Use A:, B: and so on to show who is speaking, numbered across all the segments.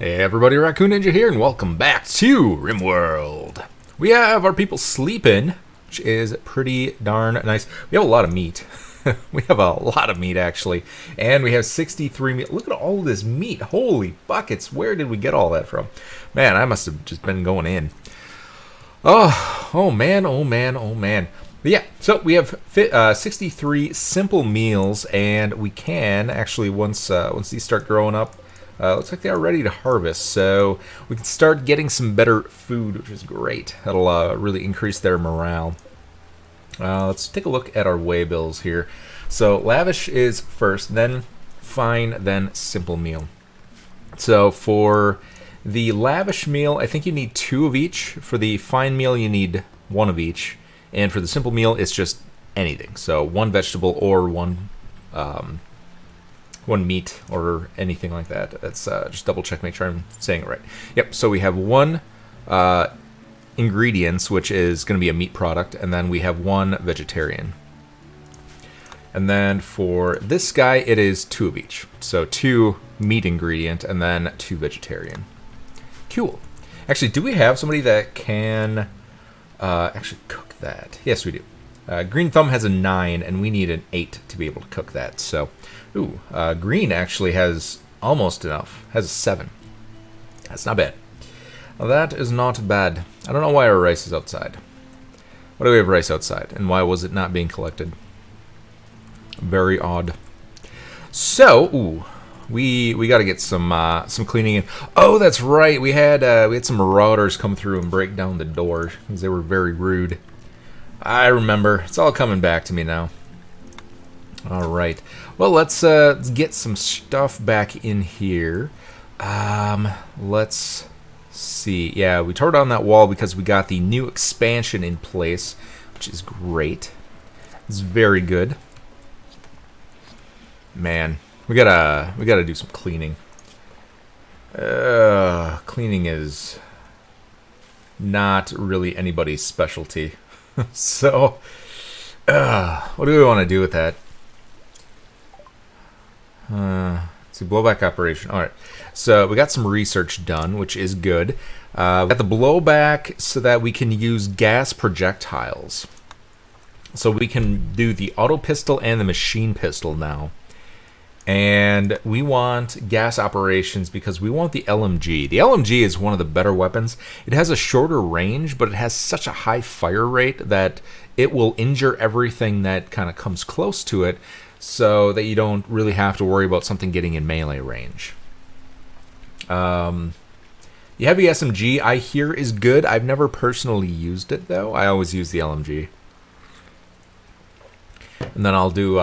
A: Hey everybody, Raccoon Ninja here, and welcome back to Rimworld. We have our people sleeping, which is pretty darn nice. We have a lot of meat. We have a lot of meat, actually. And we have 63 meat. Look at all this meat. Holy buckets. Where did we get all that from? Man, I must have just been going in. Oh man, oh man, oh man. But yeah, so we have 63 simple meals, and we can actually, once these start growing up, looks like they are ready to harvest, so we can start getting some better food, which is great. That'll really increase their morale. Let's take a look at our way bills here. So lavish is first, then fine, then simple meal. So for the lavish meal, I think you need 2 of each. For the fine meal, you need 1 of each. And for the simple meal, it's just anything. So 1 vegetable or one meat or anything like that. That's just double check, make sure I'm saying it right. Yep, so we have 1 ingredients, which is going to be a meat product, and then we have 1 vegetarian. And then for this guy, it is 2 of each. So 2 meat ingredient and then 2 vegetarian. Cool. Actually, do we have somebody that can actually cook that? Yes, we do. Green Thumb has a 9, and we need an 8 to be able to cook that. So, ooh, Green actually has almost enough. Has a 7. That's not bad. Well, that is not bad. I don't know why our rice is outside. Why do we have rice outside? And why was it not being collected? Very odd. So, ooh, we got to get some cleaning in. Oh, that's right. We had some marauders come through and break down the door because they were very rude. I remember. It's all coming back to me now. All right. Well, let's get some stuff back in here. Let's see. Yeah, we tore down that wall because we got the new expansion in place, which is great. It's very good. Man, we gotta do some cleaning. Cleaning is not really anybody's specialty. So, what do we want to do with that? Let's see, blowback operation. All right, so we got some research done, which is good. We got the blowback so that we can use gas projectiles. So we can do the auto pistol and the machine pistol now. And we want gas operations because we want the LMG. The LMG is one of the better weapons. It has a shorter range, but it has such a high fire rate that it will injure everything that kind of comes close to it, so that you don't really have to worry about something getting in melee range. The heavy SMG, I hear, is good. I've never personally used it, though. I always use the LMG. And then I'll do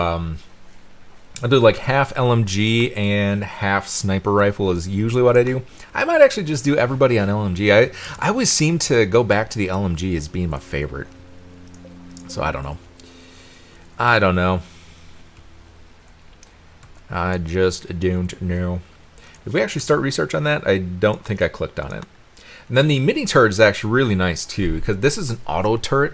A: like half LMG and half sniper rifle is usually what I do. I might actually just do everybody on LMG. I always seem to go back to the LMG as being my favorite. So I don't know. I just don't know. Did we actually start research on that? I don't think I clicked on it. And then the mini turret is actually really nice too, because this is an auto turret.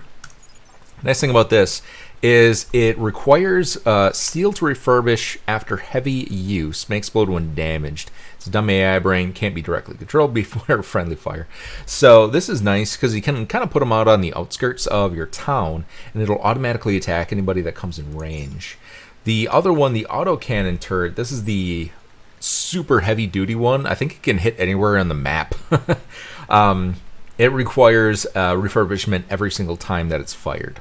A: Nice thing about this is it requires steel to refurbish after heavy use, may explode when damaged. It's a dumb AI brain, can't be directly controlled before friendly fire. So this is nice because you can kind of put them out on the outskirts of your town, and it'll automatically attack anybody that comes in range. The other one, the autocannon turret, this is the super heavy duty one. I think it can hit anywhere on the map. It requires refurbishment every single time that it's fired.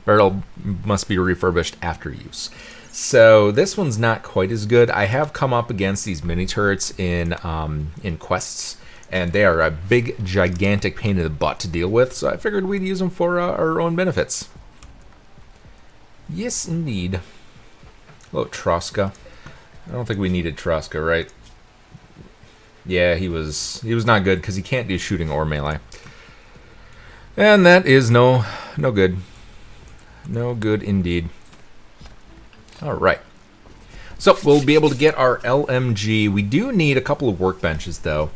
A: Barrel must be refurbished after use. So this one's not quite as good. I have come up against these mini turrets in quests, and they are a big, gigantic pain in the butt to deal with. So I figured we'd use them for our own benefits. Yes, indeed. Hello, Troska. I don't think we needed Troska, right? Yeah, he was not good because he can't do shooting or melee, and that is no good. No good indeed. All right. So we'll be able to get our LMG. We do need a couple of workbenches, though.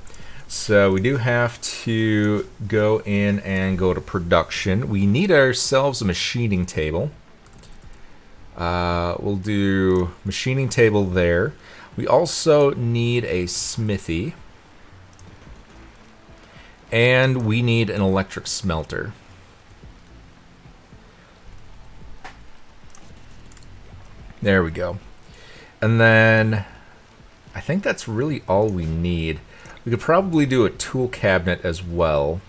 A: So we do have to go in and go to production. We need ourselves a machining table. We'll do machining table there. We also need a smithy. And we need an electric smelter. There we go. And then I think that's really all we need. We could probably do a tool cabinet as well.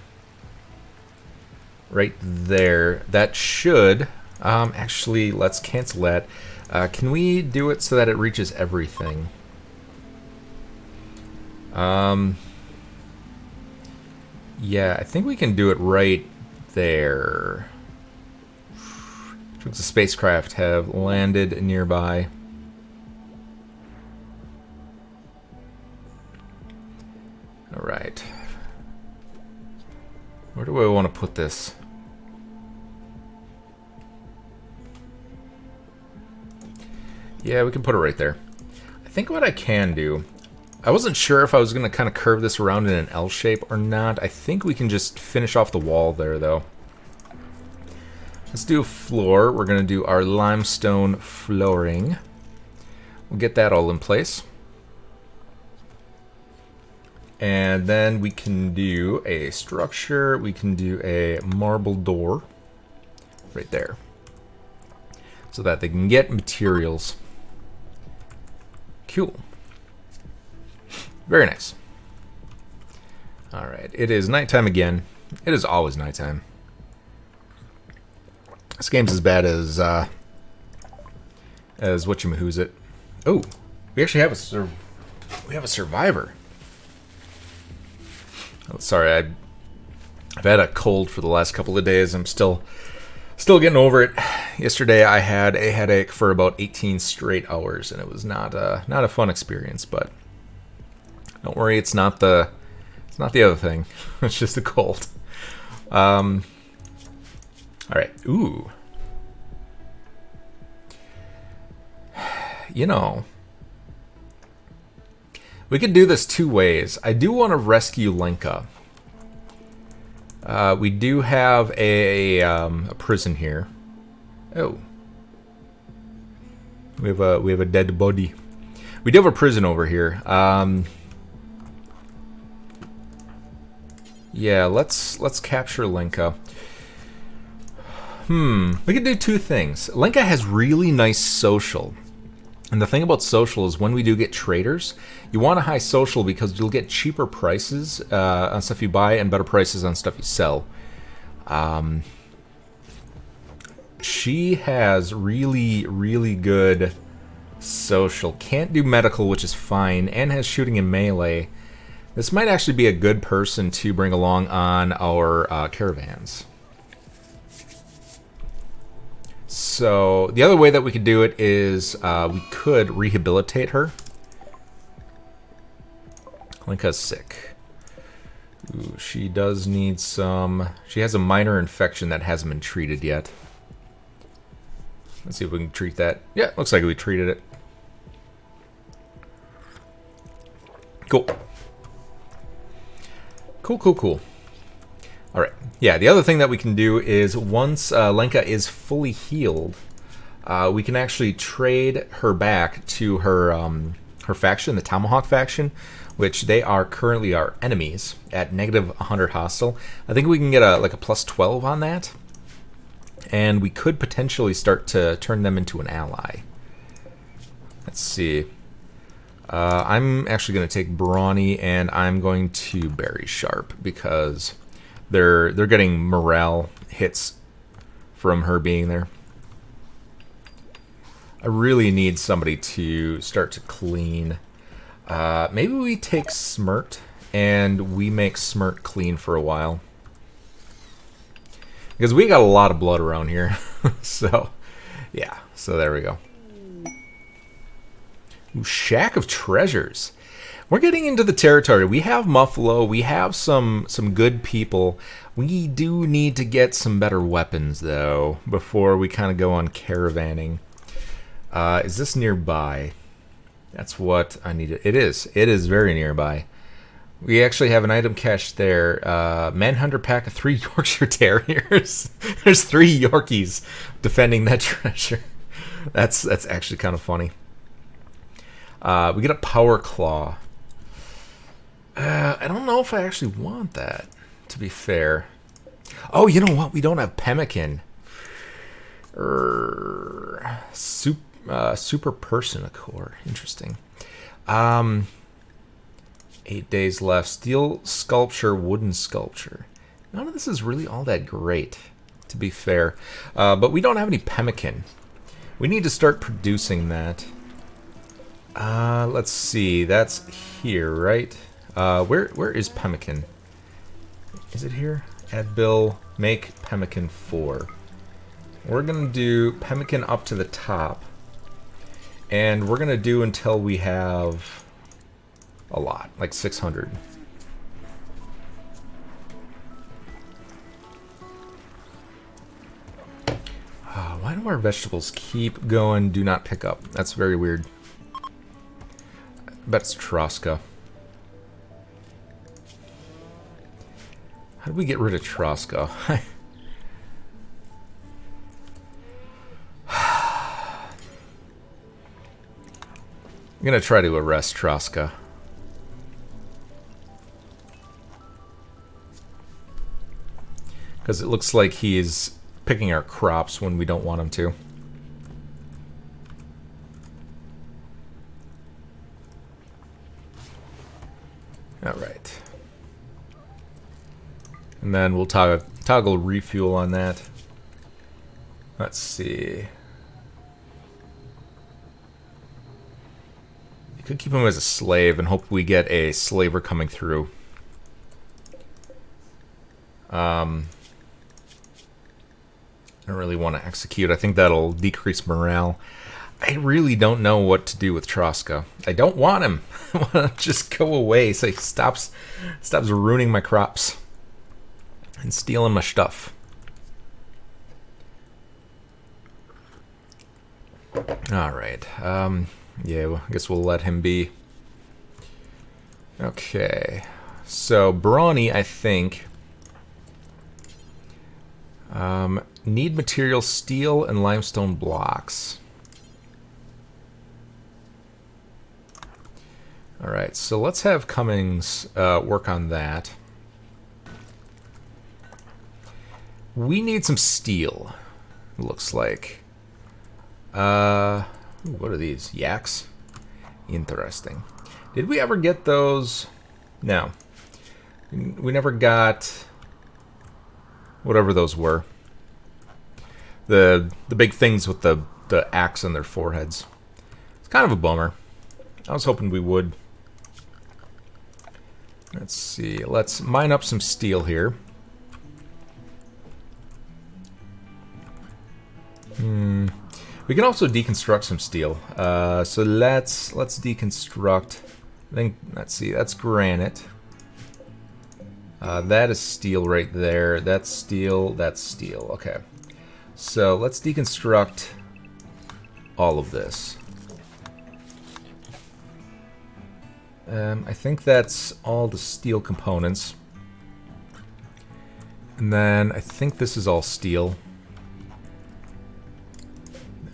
A: Right there. That should... actually, let's cancel that. Can we do it so that it reaches everything? Yeah, I think we can do it right there. Troops of spacecraft have landed nearby. Alright. Where do I want to put this? Yeah, we can put it right there. I think what I can do... I wasn't sure if I was going to kind of curve this around in an L shape or not. I think we can just finish off the wall there, though. Let's do a floor. We're going to do our limestone flooring. We'll get that all in place. And then we can do a structure. We can do a marble door right there, so that they can get materials. Cool. Very nice. Alright, it is nighttime again. It is always nighttime. This game's as bad as whatchamahoo's-it. Oh, we actually have a survivor. Oh, sorry, I've had a cold for the last couple of days. I'm still getting over it. Yesterday I had a headache for about 18 straight hours, and it was not a fun experience, but don't worry, it's not the other thing. It's just a cold. All right. Ooh. You know, we could do this two ways. I do want to rescue Lenka. We do have a prison here. Oh. We have a dead body. We do have a prison over here. Yeah, let's capture Lenka. We could do two things. Lenka has really nice social. And the thing about social is when we do get traders, you want a high social because you'll get cheaper prices on stuff you buy and better prices on stuff you sell. She has really, really good social. Can't do medical, which is fine, and has shooting and melee. This might actually be a good person to bring along on our caravans. So the other way that we could do it is we could rehabilitate her. Lenka's sick. Ooh, she does need some... She has a minor infection that hasn't been treated yet. Let's see if we can treat that. Yeah, looks like we treated it. Cool. Cool. All right. Yeah, the other thing that we can do is once Lenka is fully healed, we can actually trade her back to her her faction, the Tomahawk faction, which they are currently our enemies at -100 hostile. I think we can get a +12 on that, and we could potentially start to turn them into an ally. Let's see. I'm actually going to take Brawny, and I'm going to Berry Sharp because they're getting morale hits from her being there. I really need somebody to start to clean. Maybe we take Smirt and we make Smirt clean for a while, because we got a lot of blood around here. So yeah, so there we go. Ooh, Shack of Treasures. We're getting into the territory. We have Muffalo. We have some good people. We do need to get some better weapons, though, before we kind of go on caravanning. Is this nearby? That's what I need. It is. It is very nearby. We actually have an item cache there. Manhunter pack of 3 Yorkshire Terriers. There's 3 Yorkies defending that treasure. That's actually kind of funny. We get a power claw. I don't know if I actually want that, to be fair. Oh, you know what? We don't have pemmican. Super person core. Interesting. 8 days left. Steel sculpture, wooden sculpture. None of this is really all that great, to be fair. But we don't have any pemmican. We need to start producing that. Let's see. That's here, right? Where is pemmican? Is it here? Add bill. Make pemmican 4. We're gonna do pemmican up to the top, and we're gonna do until we have a lot, like 600. Why do our vegetables keep going, do not pick up? That's very weird. I bet it's Troska. How do we get rid of Troska? I'm gonna try to arrest Troska. Because it looks like he's picking our crops when we don't want him to. Alright. And then we'll toggle refuel on that. Let's see. You could keep him as a slave and hope we get a slaver coming through. I don't really want to execute. I think that'll decrease morale. I really don't know what to do with Troska. I don't want him. I want to just go away so he stops ruining my crops and stealing my stuff. All right. Yeah, well, I guess we'll let him be. Okay. So Brawny, I think. Need material steel and limestone blocks. Alright, so let's have Cummings work on that. We need some steel, it looks like. What are these? Yaks? Interesting. Did we ever get those? No. We never got whatever those were. The big things with the axe on their foreheads. It's kind of a bummer. I was hoping we would. Let's see. Let's mine up some steel here. We can also deconstruct some steel. So let's deconstruct. I think, let's see. That's granite. That is steel right there. That's steel. That's steel. Okay. So let's deconstruct all of this. I think that's all the steel components. And then I think this is all steel.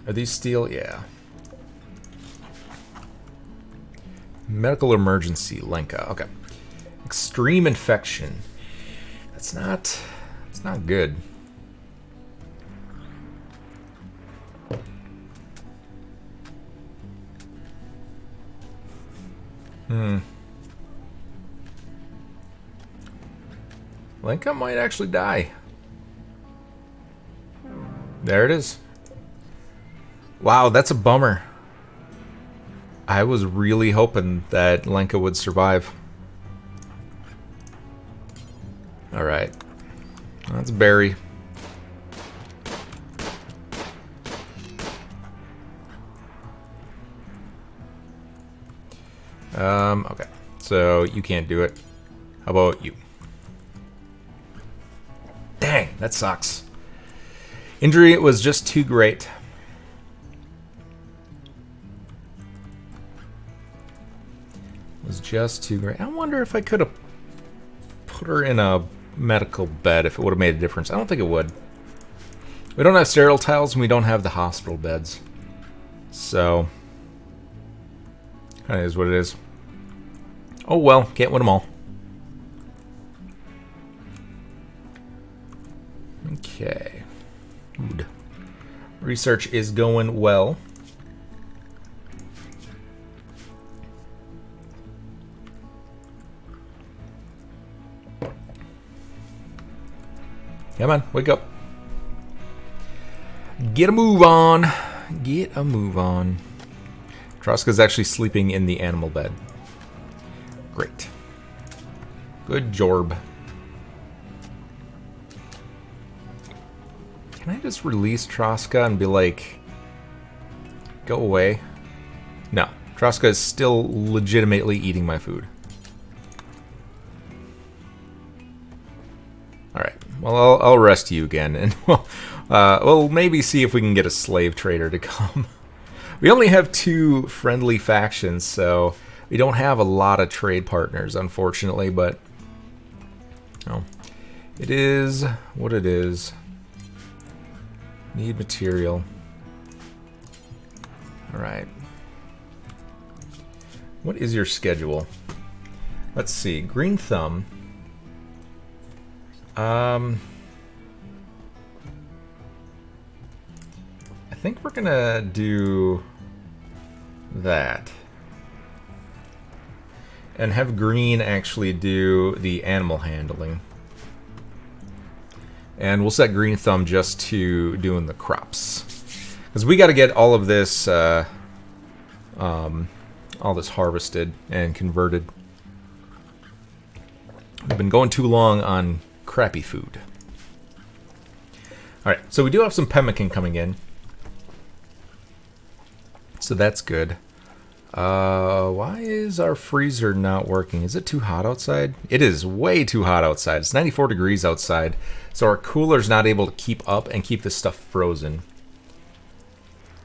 A: Are these steel? Yeah. Medical emergency, Lenka. Okay. Extreme infection. It's not good. Lenka might actually die. There it is. Wow, that's a bummer. I was really hoping that Lenka would survive. Alright. That's Barry. Okay. So you can't do it. How about you? Dang, that sucks. Injury was just too great. Was just too great. I wonder if I could have put her in a medical bed if it would have made a difference. I don't think it would. We don't have sterile tiles and we don't have the hospital beds. So That is what it is. Oh well, can't win them all. Okay. Food. Research is going well. Come on, wake up. Get a move on. Get a move on. Troska's actually sleeping in the animal bed. Great. Good job. Can I just release Troska and be like, go away? No. Troska is still legitimately eating my food. Alright. Well, I'll rest you again, and we'll maybe see if we can get a slave trader to come. We only have 2 friendly factions, so we don't have a lot of trade partners, unfortunately, but oh, it is what it is. Need material. Alright. What is your schedule? Let's see. Green Thumb. I think we're gonna do that. And have Green actually do the animal handling. And we'll set Green Thumb just to doing the crops. Because we got to get all of this harvested and converted. We've been going too long on crappy food. Alright, so we do have some pemmican coming in. So that's good. Why is our freezer not working? Is it too hot outside? It is way too hot outside. It's 94 degrees outside. So our cooler's not able to keep up and keep this stuff frozen.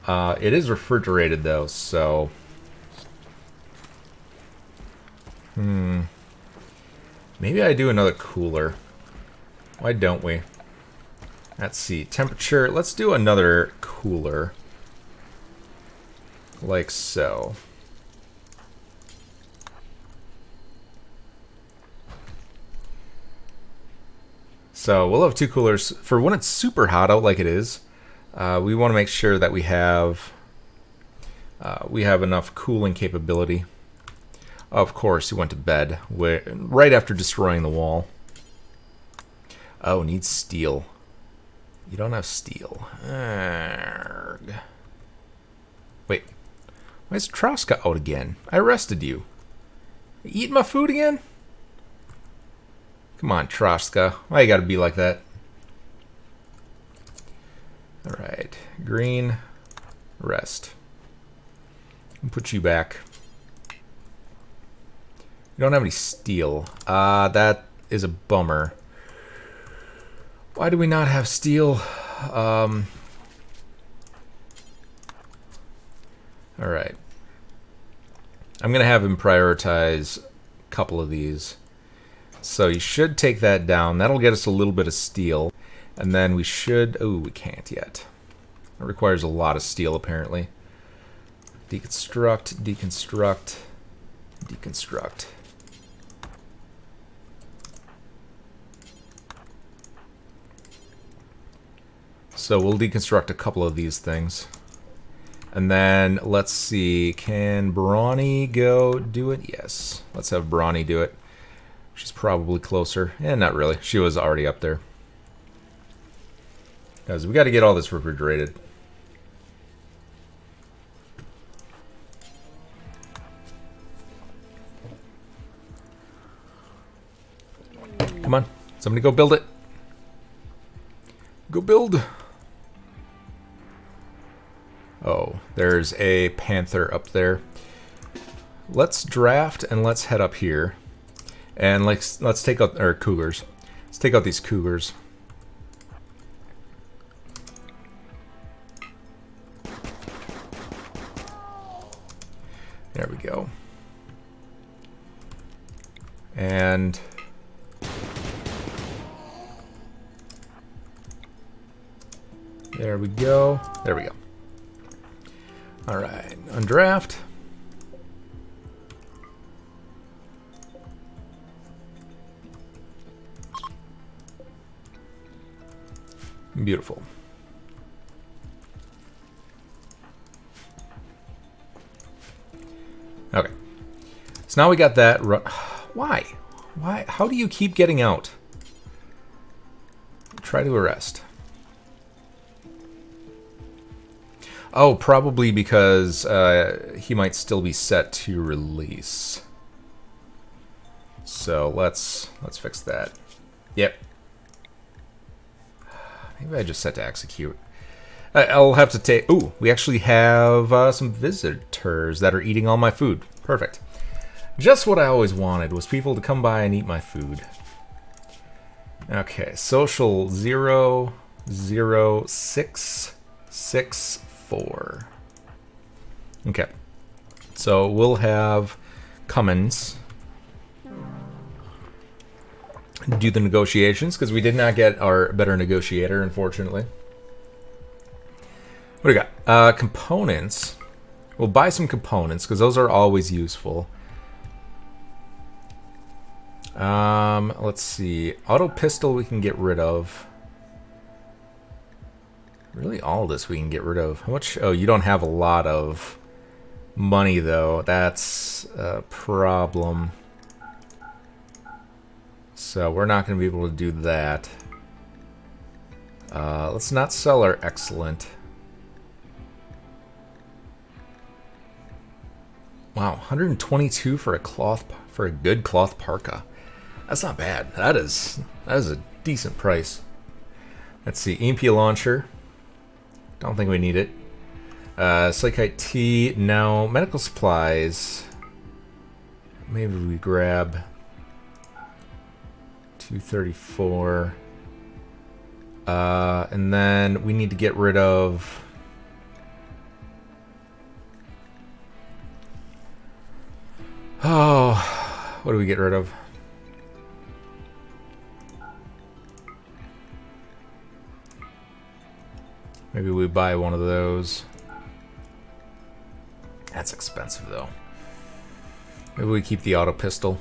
A: It is refrigerated though, so... Maybe I do another cooler. Why don't we? Let's see. Temperature. Let's do another cooler. Like so. So we'll have 2 coolers. For when it's super hot out like it is, we want to make sure that we have enough cooling capability. Of course, he went to bed right after destroying the wall. Oh, needs steel. You don't have steel. Arrgh. Wait. Why is Troska out again? I arrested you. You eating my food again? Come on, Troska. Why you gotta be like that? Alright. Green. Rest. I'll put you back. You don't have any steel. That is a bummer. Why do we not have steel? Alright. I'm going to have him prioritize a couple of these. So you should take that down. That'll get us a little bit of steel. And then we should... Oh, we can't yet. It requires a lot of steel, apparently. Deconstruct, deconstruct, deconstruct. So we'll deconstruct a couple of these things. And then, let's see, can Brawny go do it? Yes. Let's have Brawny do it. She's probably closer. Not really. She was already up there. Guys, we got to get all this refrigerated. Come on. Somebody go build it. Go build. Oh, there's a panther up there. Let's draft and let's head up here. And let's take out our cougars. Let's take out these cougars. There we go. And there we go. There we go. All right, undraft. Beautiful. Okay. So now we got that. Why? Why? How do you keep getting out? Try to arrest. Oh, probably because he might still be set to release. So let's fix that. Yep. Maybe I just set to execute. I'll have to take... Ooh, we actually have some visitors that are eating all my food. Perfect. Just what I always wanted was people to come by and eat my food. Okay, social 00664. Okay. So we'll have Cummins do the negotiations, because we did not get our better negotiator, unfortunately. What do we got? Components. We'll buy some components, because those are always useful. Let's see. Auto pistol we can get rid of. Really, all of this we can get rid of. How much? Oh, you don't have a lot of money, though. That's a problem. So we're not going to be able to do that. Let's not sell our excellent. Wow, 122 for a good cloth parka. That's not bad. That is a decent price. Let's see, EMP launcher. Don't think we need it. Slakite tea. No. Medical supplies. Maybe we grab 234. And then we need to get rid of... Oh, what do we get rid of? Maybe we buy one of those. That's expensive, though. Maybe we keep the auto pistol.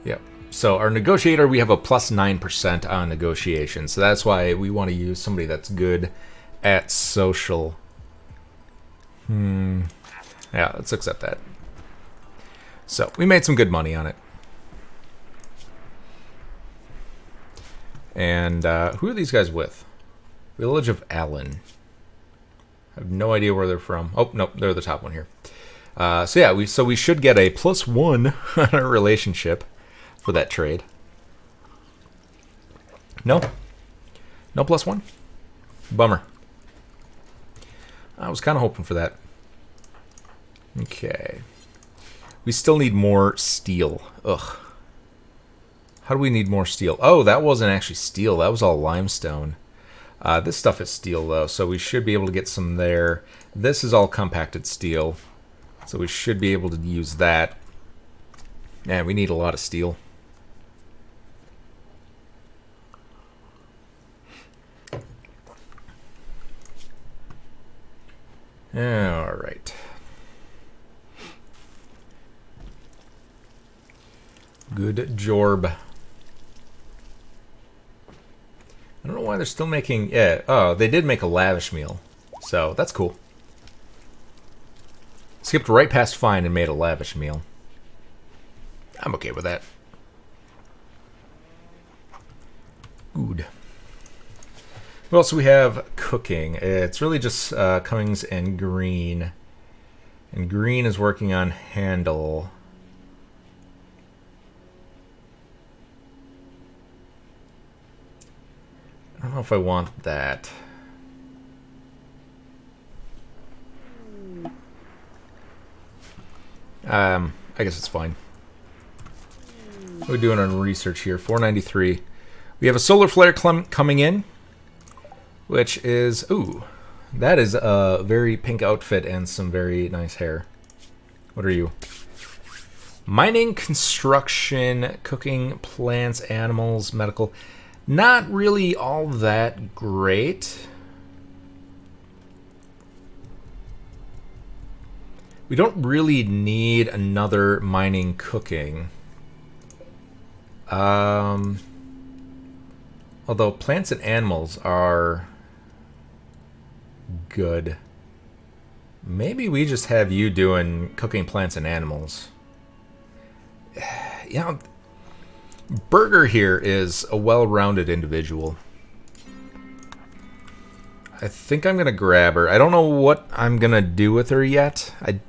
A: Yep. So our negotiator, we have a plus 9% on negotiation. So that's why we want to use somebody that's good at social. Yeah, let's accept that. So we made some good money on it. And who are these guys with? Village of Allen. I have no idea where they're from. Oh, no, they're the top one here. So yeah, we should get a +1 on our relationship for that trade. No? No +1? Bummer. I was kind of hoping for that. Okay. We still need more steel. Ugh. How do we need more steel? Oh, that wasn't actually steel. That was all limestone. This stuff is steel, though, so we should be able to get some there. This is all compacted steel, so we should be able to use that. Man, we need a lot of steel. All right. Good job. I don't know why they're still making... Yeah, oh, they did make a lavish meal. So, that's cool. Skipped right past fine and made a lavish meal. I'm okay with that. Good. What else do we have cooking? It's really just Cummings and Green. And Green is working on Handle. I don't know if I want that. I guess it's fine. What are we doing on research here? 493. We have a solar flare coming in, which is... Ooh, that is a very pink outfit and some very nice hair. What are you? Mining, construction, cooking, plants, animals, medical... Not really all that great. We don't really need another mining cooking. Although plants and animals are good. Maybe we just have you doing cooking plants and animals. You know, Burger here is a well-rounded individual. I think I'm going to grab her. I don't know what I'm going to do with her yet. I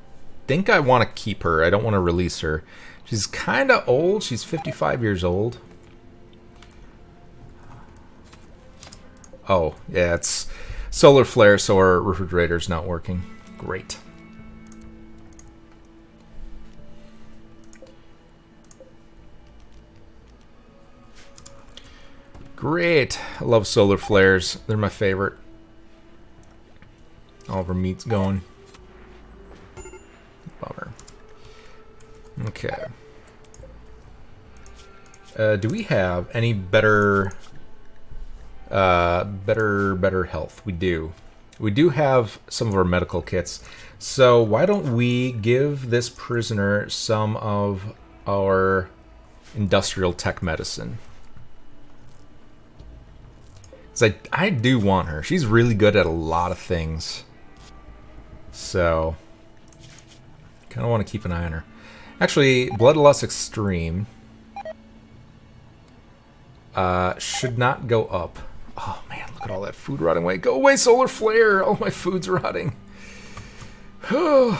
A: think I want to keep her. I don't want to release her. She's kind of old. She's 55 years old. Oh, yeah, it's solar flare, so our refrigerator's not working. Great. Great. I love solar flares. They're my favorite. All of our meat's going. Bummer. Okay. Do we have any better health? We do. We do have some of our medical kits. So why don't we give this prisoner some of our industrial tech medicine? Because I do want her. She's really good at a lot of things. So, kind of want to keep an eye on her. Actually, Bloodlust Extreme should not go up. Oh man, look at all that food rotting away. Go away, Solar Flare! All my food's rotting. You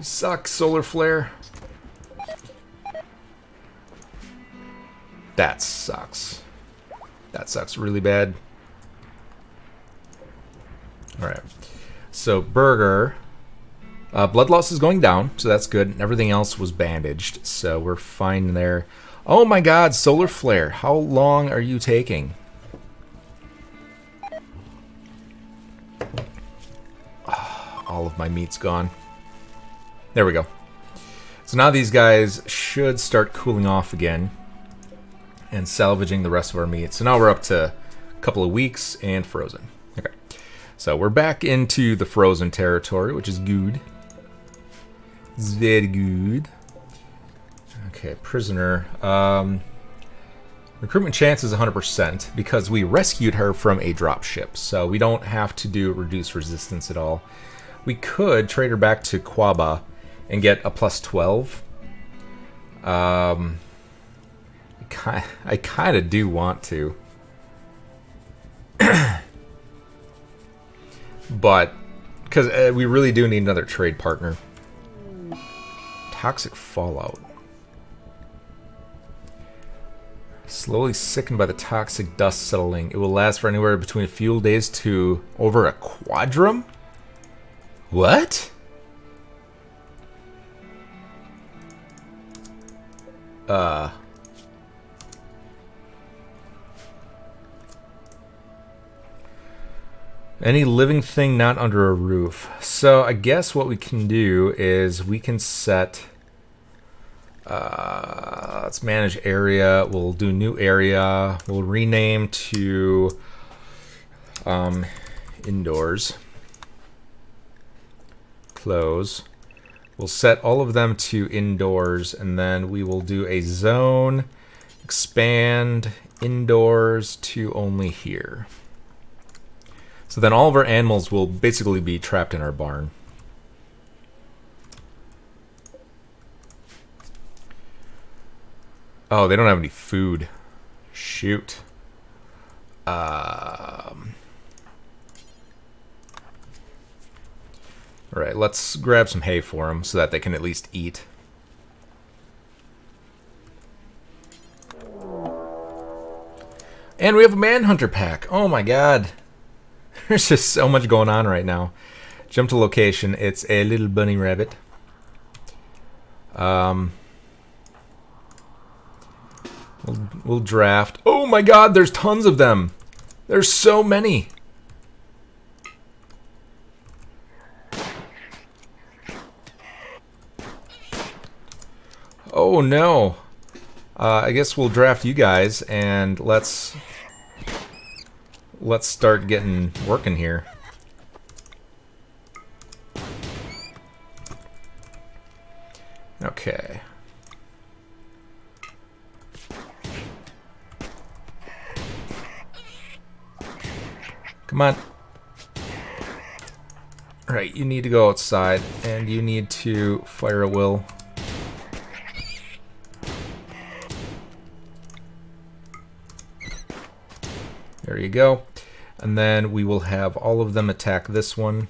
A: suck, Solar Flare. That sucks. That sucks really bad. Alright. So, Burger. Blood loss is going down, so that's good. Everything else was bandaged, so we're fine there. Oh my god, Solar Flare. How long are you taking? Oh, all of my meat's gone. There we go. So now these guys should start cooling off again and salvaging the rest of our meat. So now we're up to a couple of weeks and frozen. Okay. So we're back into the frozen territory, which is good. It's very good. Okay, prisoner. Recruitment chance is 100% because we rescued her from a dropship. So we don't have to do reduced resistance at all. We could trade her back to Quaba and get a plus 12. I kind of do want to. But, because we really do need another trade partner. Toxic fallout. Slowly sickened by the toxic dust settling. It will last for anywhere between a few days to over a quadrum? What? Any living thing not under a roof. So I guess what we can do is we can set... let's manage area. We'll do new area. We'll rename to indoors. Close. We'll set all of them to indoors, and then we will do a zone. Expand indoors to only here. So then all of our animals will basically be trapped in our barn. Oh, they don't have any food. Shoot. Alright, let's grab some hay for them so that they can at least eat. And we have a Manhunter pack. Oh my god. There's just so much going on right now. Jump to location. It's a little bunny rabbit. We'll draft. Oh my god, there's tons of them. There's so many. Oh no. I guess we'll draft you guys and let's start getting working here. Okay. Come on. Right, you need to go outside, and you need to fire a will. There you go. And then we will have all of them attack this one.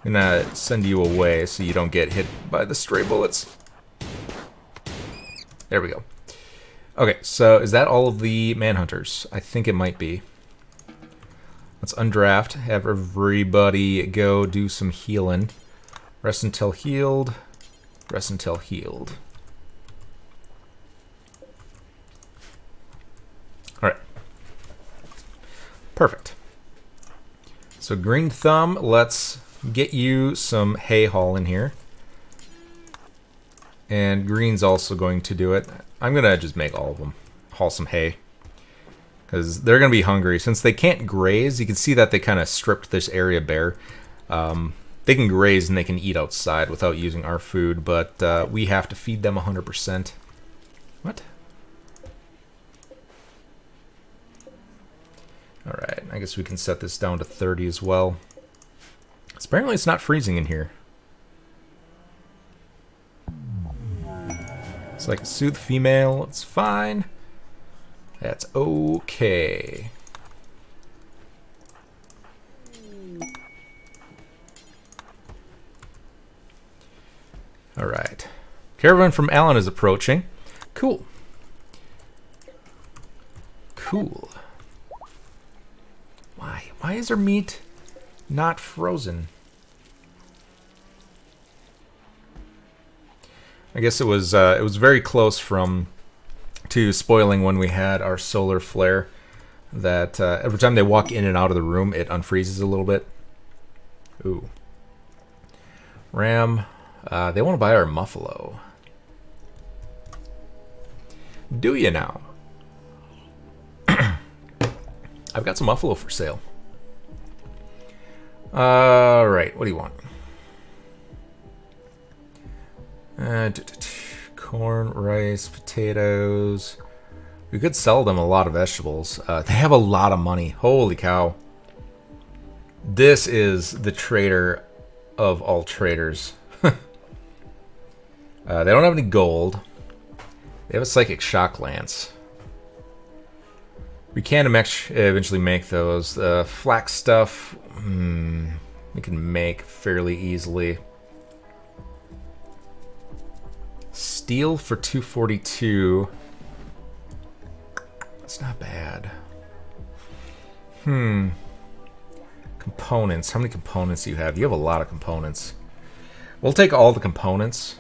A: I'm gonna send you away so you don't get hit by the stray bullets. There we go. Okay, so is that all of the manhunters? I think it might be. Let's undraft, have everybody go do some healing. Rest until healed. Rest until healed. Alright. Perfect. So Green Thumb, let's get you some hay haul in here. And Green's also going to do it. I'm going to just make all of them haul some hay. Because they're going to be hungry. Since they can't graze, you can see that they kind of stripped this area bare. They can graze and they can eat outside without using our food, but we have to feed them 100%. What? Alright, I guess we can set this down to 30 as well. Apparently it's not freezing in here. It's like soothe female, it's fine. That's okay. Alright. Caravan from Alan is approaching. Cool. Cool. Why? Why is their meat not frozen? I guess it was very close to spoiling when we had our solar flare. That every time they walk in and out of the room, it unfreezes a little bit. Ooh. Ram, they want to buy our Muffalo. Do you now? I've got some Muffalo for sale. Alright, what do you want? Corn, rice, potatoes. We could sell them a lot of vegetables. They have a lot of money. Holy cow. This is the trader of all traders. They don't have any gold. They have a psychic shock lance. We can eventually make those. Flax stuff, we can make fairly easily. Steel for 242. That's not bad. Components. How many components do you have? You have a lot of components. We'll take all the components.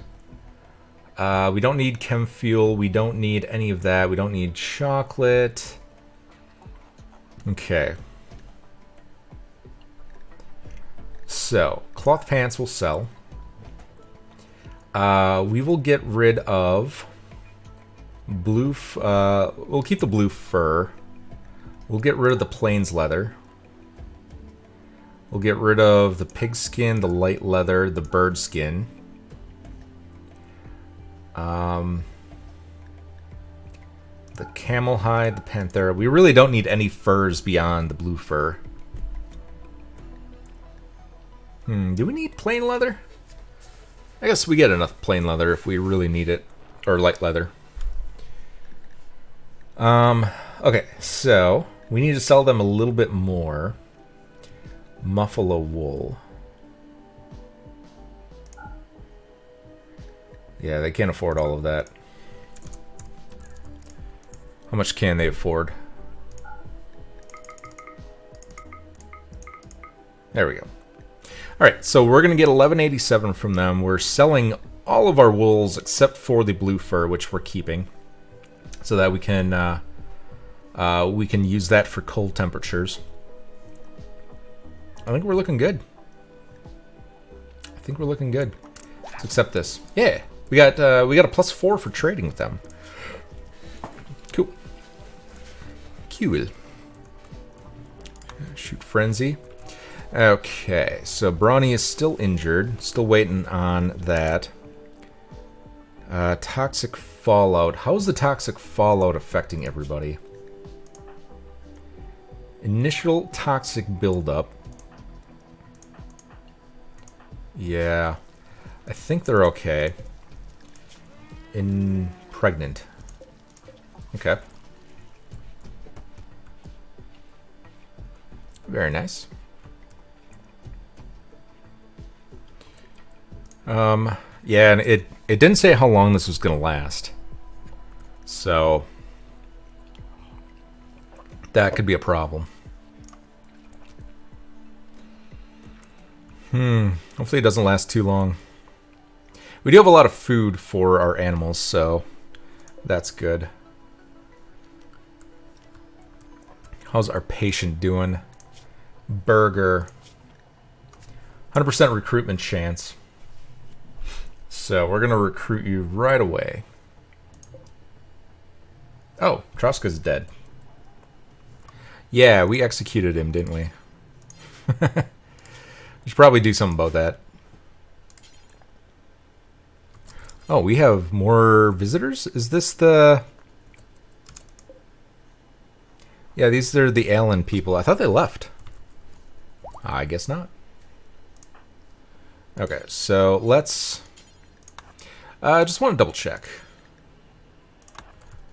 A: We don't need chem fuel. We don't need any of that. We don't need chocolate. Okay. So, cloth pants will sell. We will get rid of blue. We'll keep the blue fur. We'll get rid of the plains leather. We'll get rid of the pig skin, the light leather, the bird skin. The camel hide, the panthera. We really don't need any furs beyond the blue fur. Do we need plain leather? I guess we get enough plain leather if we really need it. Or light leather. Okay, so we need to sell them a little bit more. Muffalo wool. Yeah, they can't afford all of that. How much can they afford? There we go. Alright, so we're going to get 1187 from them. We're selling all of our wools except for the blue fur, which we're keeping. So that we can use that for cold temperatures. I think we're looking good. I think we're looking good. Let's accept this. Yeah, we got a +4 for trading with them. Cool. Cool. Shoot frenzy. Okay, so Brawny is still injured. Still waiting on that. Toxic fallout. How is the toxic fallout affecting everybody? Initial toxic buildup. Yeah. I think they're okay. Pregnant. Okay. Very nice. Yeah, and it didn't say how long this was gonna last. So that could be a problem. Hopefully it doesn't last too long. We do have a lot of food for our animals, so that's good. How's our patient doing? Burger. 100% recruitment chance. So we're going to recruit you right away. Oh, Troska's dead. Yeah, we executed him, didn't we? We should probably do something about that. Oh, we have more visitors? Is this the... Yeah, these are the Allen people. I thought they left. I guess not. Okay, so let's... I just want to double check.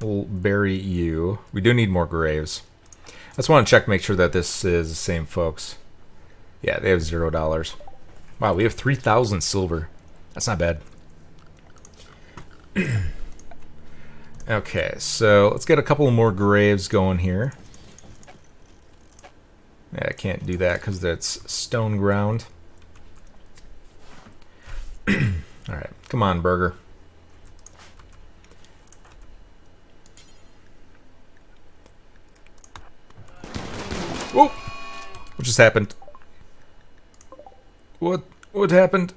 A: We'll bury you. We do need more graves. I just want to check, make sure that this is the same folks. Yeah, they have $0. Wow, we have 3,000 silver. That's not bad. Okay, so let's get a couple more graves going here. Yeah, I can't do that because that's stone ground. Alright, come on, Burger. Whoa! What just happened? What happened?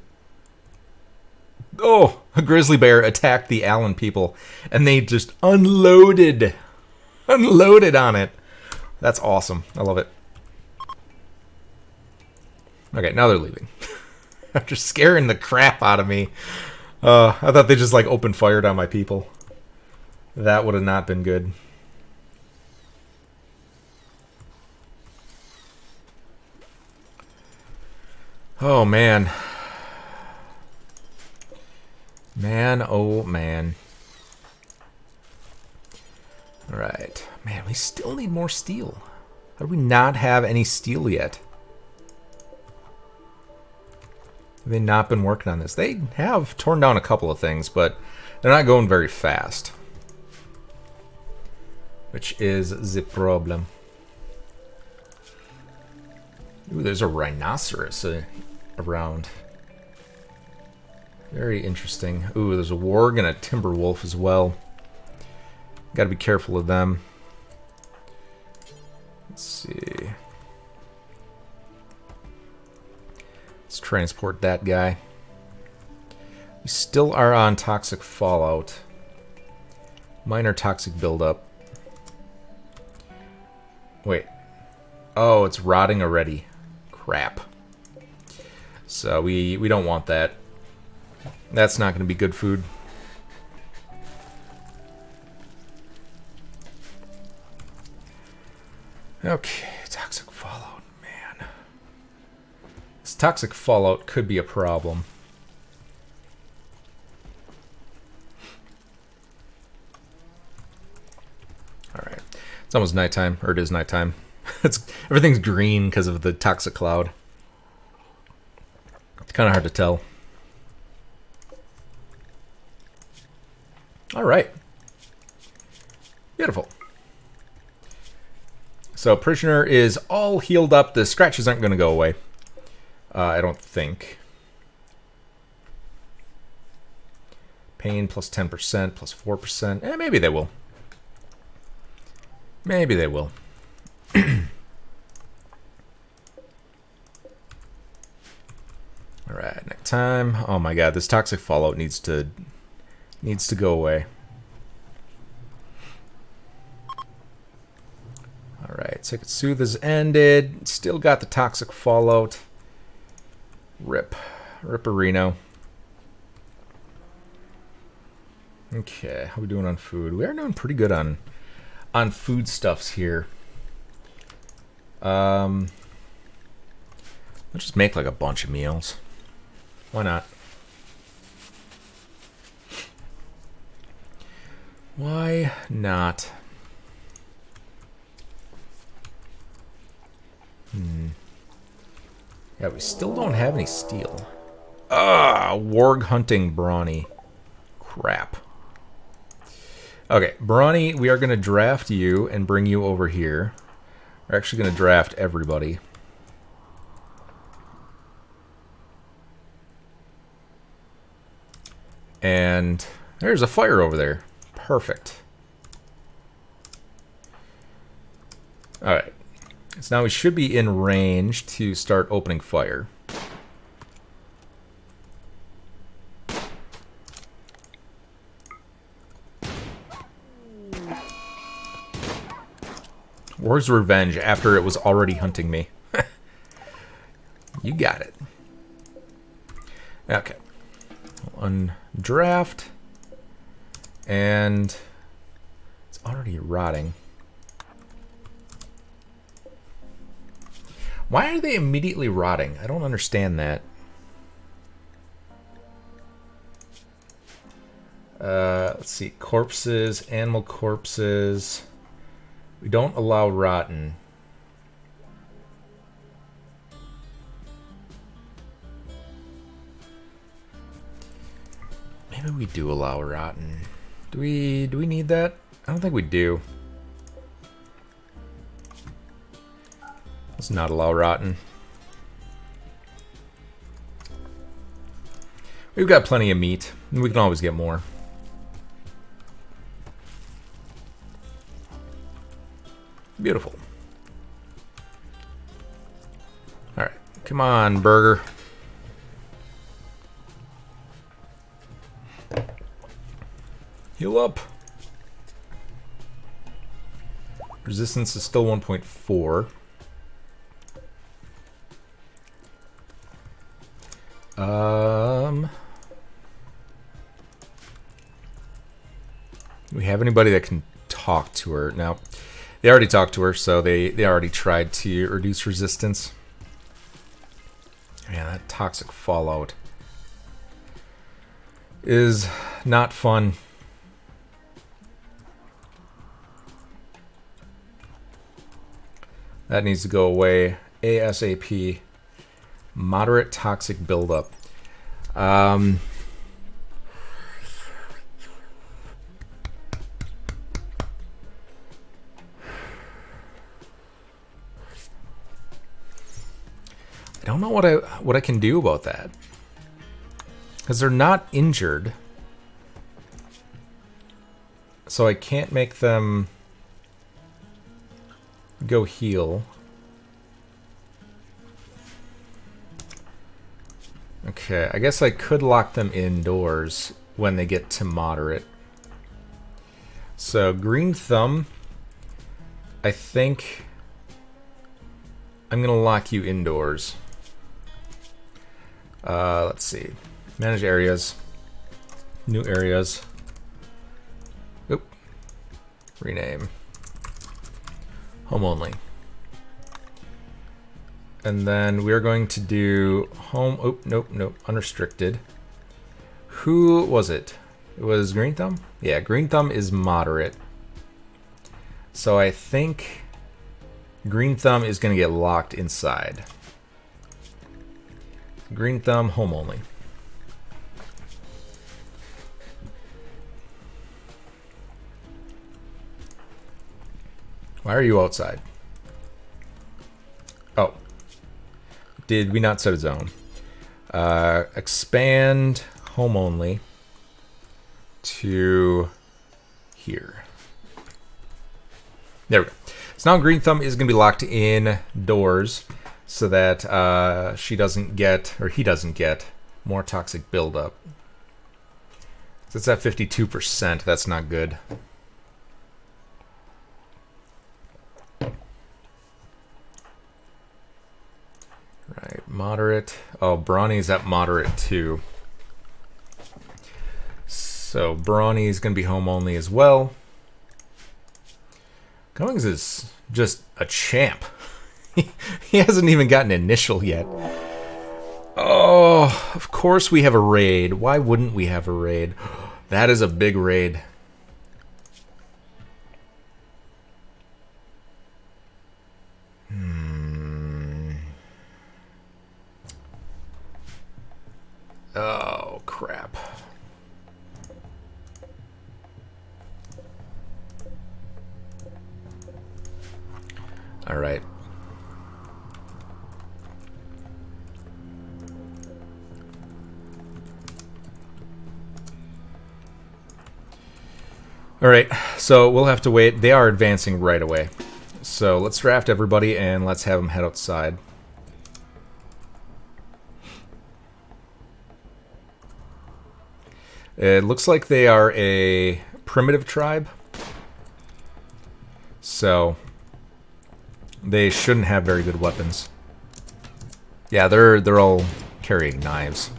A: Oh, a grizzly bear attacked the Allen people, and they just unloaded on it. That's awesome. I love it. Okay, now they're leaving. After scaring the crap out of me. I thought they just like open fired on my people. That would have not been good. Oh man. Man, oh man. Alright. Man, we still need more steel. How do we not have any steel yet? Have they not been working on this? They have torn down a couple of things, but they're not going very fast. Which is the problem. Ooh, there's a rhinoceros around. Very interesting. Ooh, there's a warg and a timber wolf as well. Gotta be careful of them. Let's see. Let's transport that guy. We still are on toxic fallout. Minor toxic buildup. Wait. Oh, it's rotting already. Crap. So we don't want that. That's not going to be good food. Okay, toxic fallout, man. This toxic fallout could be a problem. Alright. It's almost nighttime, or it is nighttime. Everything's green because of the toxic cloud. It's kind of hard to tell. Alright. Beautiful. So prisoner is all healed up. The scratches aren't going to go away. I don't think. Pain plus 10%, plus 4%. Maybe they will. Maybe they will. Alright, next time. Oh my god, this toxic fallout needs to go away. Alright, Sacred Soothe has ended. Still got the toxic fallout. Rip. Ripperino. Okay, how are we doing on food? We are doing pretty good on foodstuffs here. Let's just make like a bunch of meals. Why not? Why not? Yeah, we still don't have any steel. Warg hunting brawny. Crap. Okay, brawny, we are going to draft you and bring you over here. We're actually going to draft everybody. And there's a fire over there. Perfect. Alright. So now we should be in range to start opening fire. Warg's revenge after it was already hunting me. You got it. Okay. Undraft. And it's already rotting. Why are they immediately rotting? I don't understand that. Let's see. Corpses, animal corpses. We don't allow rotten. Maybe we do allow rotten. Do we need that? I don't think we do. Let's not allow rotten. We've got plenty of meat, and we can always get more. Beautiful. Alright, come on, burger. Heal up. Resistance is still 1.4. We have anybody that can talk to her? Now, they already talked to her, so they already tried to reduce resistance. Man, that toxic fallout is not fun. That needs to go away ASAP. Moderate toxic buildup. I don't know what I can do about that, because they're not injured, so I can't make them go heal. Okay, I guess I could lock them indoors when they get to moderate. So Green Thumb, I think I'm gonna lock you indoors. Let's see. Manage areas. New areas. Oop. Rename. Home only. And then we're going to do home. Oh, nope. Unrestricted. Who was it? It was Green Thumb? Yeah, Green Thumb is moderate. So I think Green Thumb is going to get locked inside. Green Thumb, home only. Why are you outside? Oh. Did we not set a zone? Expand home only to here. There we go. So now Green Thumb is going to be locked indoors so that she doesn't get, or he doesn't get, more toxic buildup. So it's at 52%. That's not good. Right, moderate. Oh, Brawny's at moderate too. So Brawny's going to be home only as well. Cummings is just a champ. He hasn't even gotten initial yet. Oh, of course we have a raid. Why wouldn't we have a raid? That is a big raid. Oh, crap. All right. All right, so we'll have to wait. They are advancing right away. So let's draft everybody and let's have them head outside. It looks like they are a primitive tribe. So they shouldn't have very good weapons. Yeah, they're all carrying knives.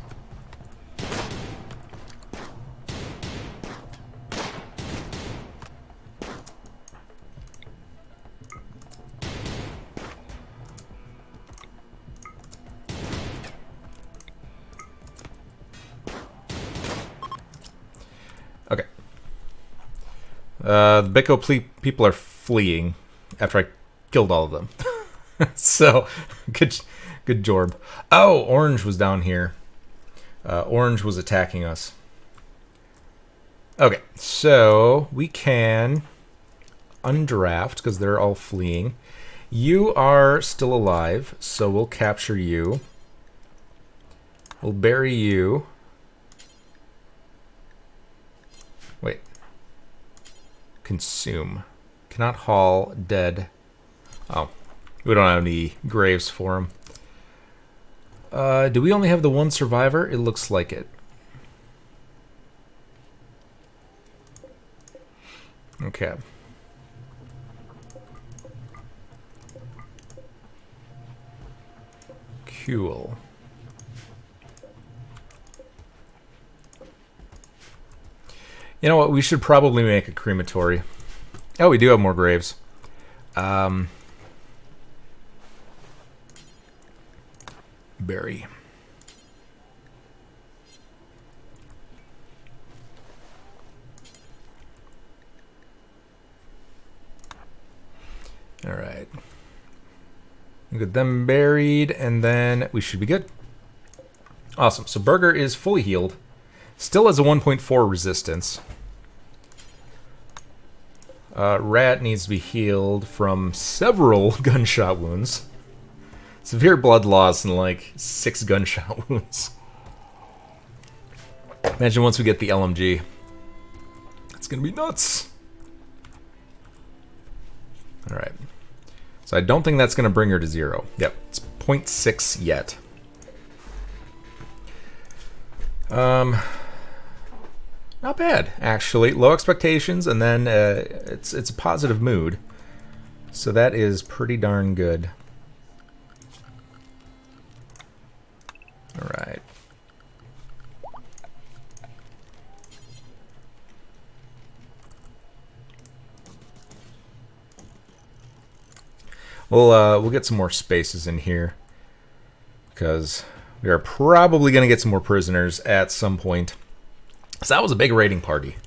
A: Okay. The Biko people are fleeing after I killed all of them. So, good jorb. Oh, Orange was down here. Orange was attacking us. Okay, so we can undraft because they're all fleeing. You are still alive, so we'll capture you. We'll bury you. Wait. Consume. Cannot haul dead. Oh. We don't have any graves for him. Do we only have the one survivor? It looks like it. Okay. Cool. You know what? We should probably make a crematory. Oh, we do have more graves. Bury. All right. Get them buried, and then we should be good. Awesome. So Burger is fully healed. Still has a 1.4 resistance. Rat needs to be healed from several gunshot wounds. Severe blood loss and like 6 gunshot wounds. Imagine once we get the LMG. It's gonna be nuts. Alright. So I don't think that's gonna bring her to 0. Yep, it's 0.6 yet. Not bad, actually. Low expectations, and then it's a positive mood. So that is pretty darn good. All right. We'll get some more spaces in here because we are probably going to get some more prisoners at some point. So that was a big raiding party.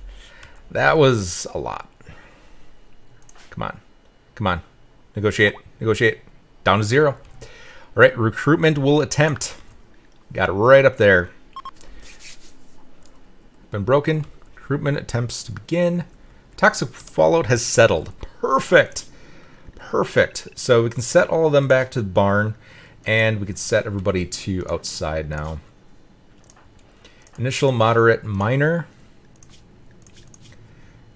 A: That was a lot. Come on. Come on. Negotiate. Negotiate. Down to 0. All right. Recruitment will attempt. Got it right up there. Been broken. Recruitment attempts to begin. Toxic fallout has settled. Perfect. Perfect. So we can set all of them back to the barn. And we can set everybody to outside now. Initial, moderate, minor.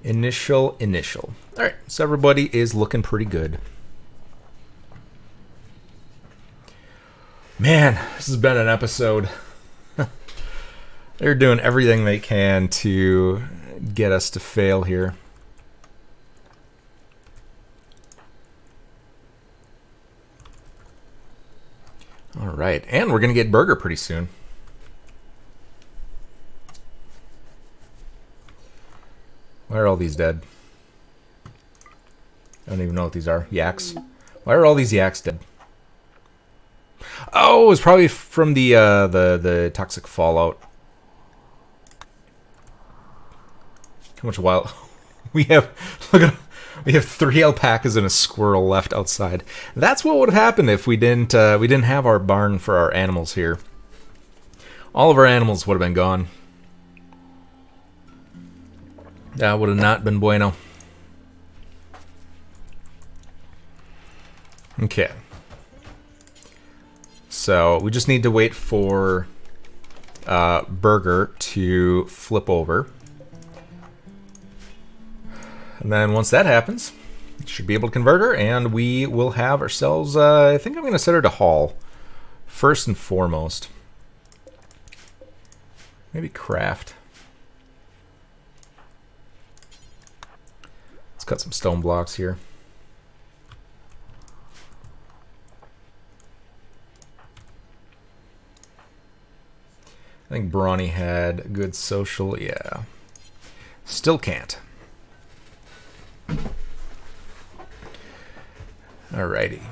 A: Initial. All right, so everybody is looking pretty good. Man, this has been an episode. They're doing everything they can to get us to fail here. All right, and we're going to get Burger pretty soon. Why are all these dead? I don't even know what these are. Yaks? Why are all these yaks dead? Oh, it's probably from the toxic fallout. How much wild we have? Look at, we have 3 alpacas and a squirrel left outside. That's what would have happened if we didn't have our barn for our animals here. All of our animals would have been gone. That would have not been bueno. Okay. So we just need to wait for Burger to flip over. And then once that happens, should be able to convert her, and we will have ourselves, I think I'm going to set her to haul, first and foremost. Maybe craft. Let's cut some stone blocks here. I think Brawny had good social, yeah. Still can't. Alrighty.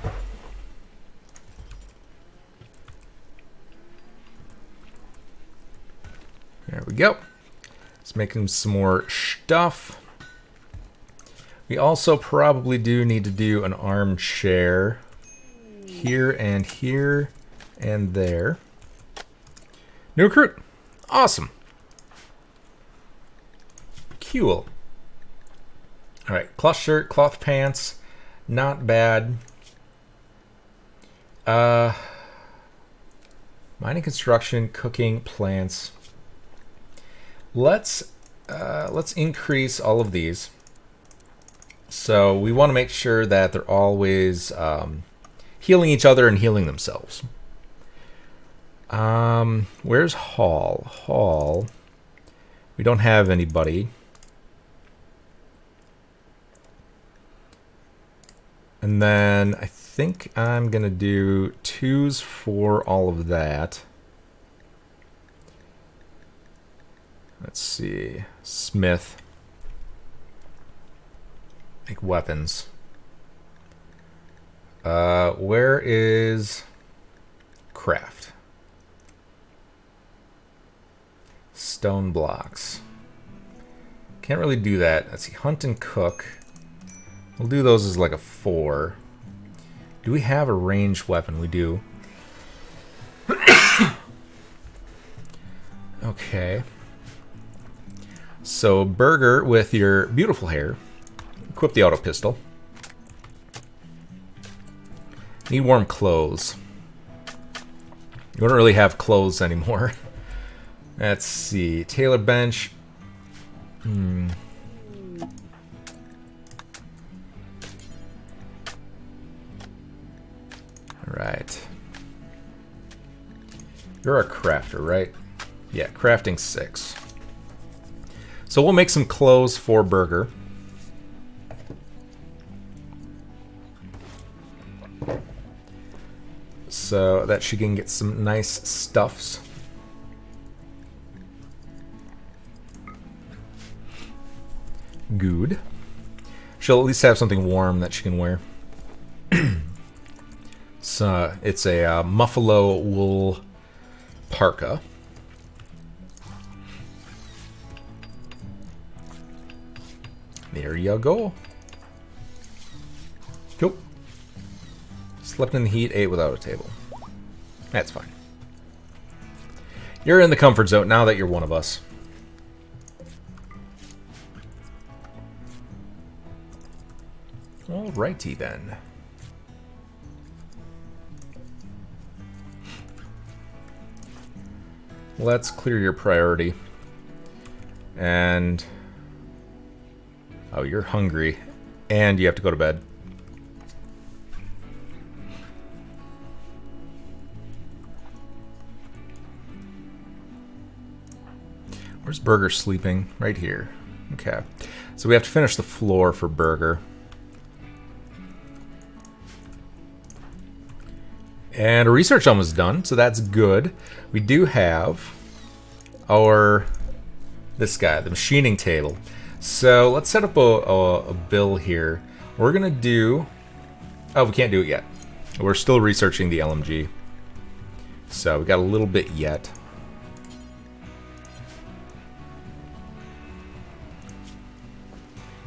A: There we go. Let's make him some more stuff. We also probably do need to do an armchair here and there. New recruit. Awesome. Cool. Alright, cloth shirt, cloth pants. Not bad. Mining, construction, cooking, plants. Let's increase all of these. So we want to make sure that they're always healing each other and healing themselves. Where's Hall? Hall. We don't have anybody. And then I think I'm going to do 2s for all of that. Let's see. Smith. Make weapons. Where is craft? Stone blocks. Can't really do that. Let's see. Hunt and cook. We'll do those as like a 4. Do we have a ranged weapon? We do. Okay. So, Burger, with your beautiful hair, equip the auto pistol. Need warm clothes. You don't really have clothes anymore. Let's see. Tailor bench. Alright. You're a crafter, right? Yeah, crafting 6. So we'll make some clothes for Burger. So that she can get some nice stuffs. Good. She'll at least have something warm that she can wear. So it's a Muffalo wool parka. There you go. Cool. Slept in the heat, ate without a table. That's fine. You're in the comfort zone now that you're one of us. Alrighty then. Let's clear your priority. And... oh, you're hungry. And you have to go to bed. Where's Burger sleeping? Right here. Okay. So we have to finish the floor for Burger. And our research almost done, so that's good. We do have our... this guy, the machining table. So let's set up a bill here. We're going to do... oh, we can't do it yet. We're still researching the LMG. So we got a little bit yet.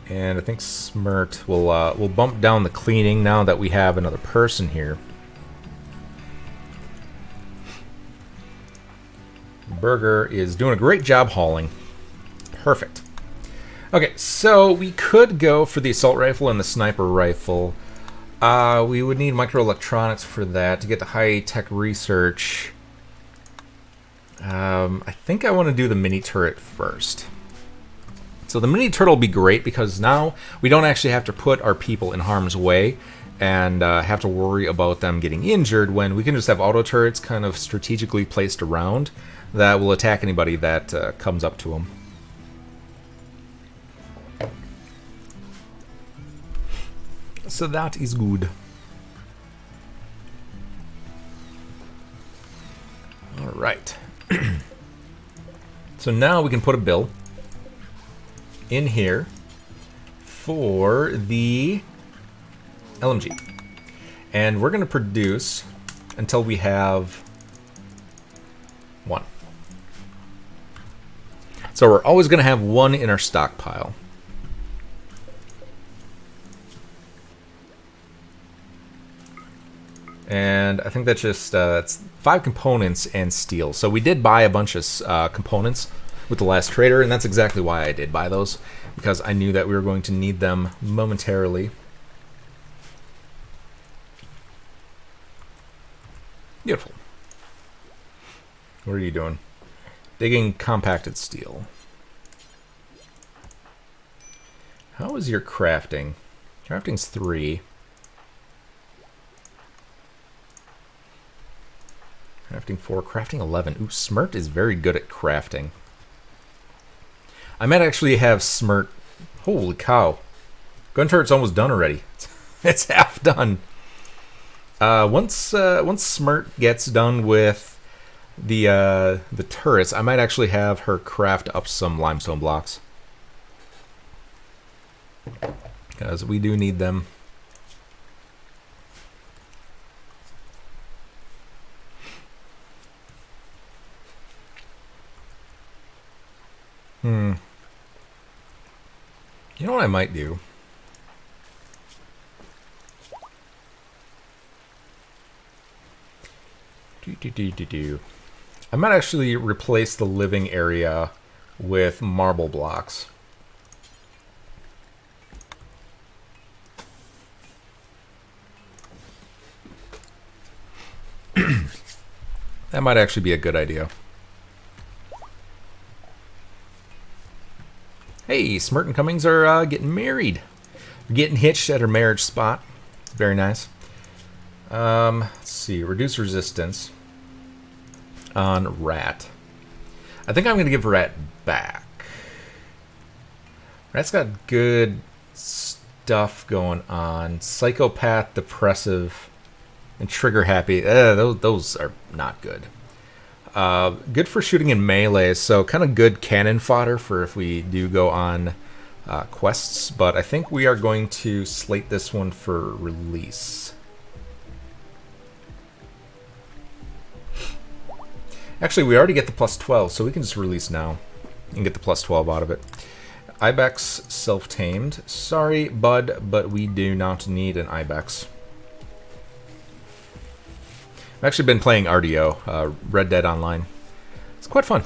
A: And I think Smirt will bump down the cleaning now that we have another person here. Burger is doing a great job hauling. Perfect. Okay, so we could go for the assault rifle and the sniper rifle. We would need microelectronics for that to get the high-tech research. I think I want to do the mini turret first. So the mini turret will be great because now we don't actually have to put our people in harm's way and have to worry about them getting injured when we can just have auto turrets kind of strategically placed around that will attack anybody that comes up to them. So that is good. All right. So now we can put a bill in here for the LMG. And we're going to produce until we have 1. So we're always going to have 1 in our stockpile. And I think that's just it's 5 components and steel. So we did buy a bunch of components with the last trader, and that's exactly why I did buy those, because I knew that we were going to need them momentarily. Beautiful. What are you doing? Digging compacted steel. How is your crafting? Crafting's 3. Crafting 4, crafting 11. Ooh, Smirt is very good at crafting. I might actually have Smirt. Holy cow. Gun turret's almost done already. It's half done. Once Smirt gets done with the turrets, I might actually have her craft up some limestone blocks. Because we do need them. You know what I might do? I might actually replace the living area with marble blocks. That might actually be a good idea. Hey, Smirt and Cummings are getting married. Getting hitched at her marriage spot. Very nice. Let's see. Reduce resistance on Rat. I think I'm going to give Rat back. Rat's got good stuff going on. Psychopath, depressive, and trigger happy. Those are not good. Good for shooting in melee, so kind of good cannon fodder for if we do go on quests, but I think we are going to slate this one for release. Actually, we already get the plus 12, so we can just release now and get the plus 12 out of it. Ibex self-tamed. Sorry, bud, but we do not need an Ibex. I've actually been playing RDO, Red Dead Online. It's quite fun.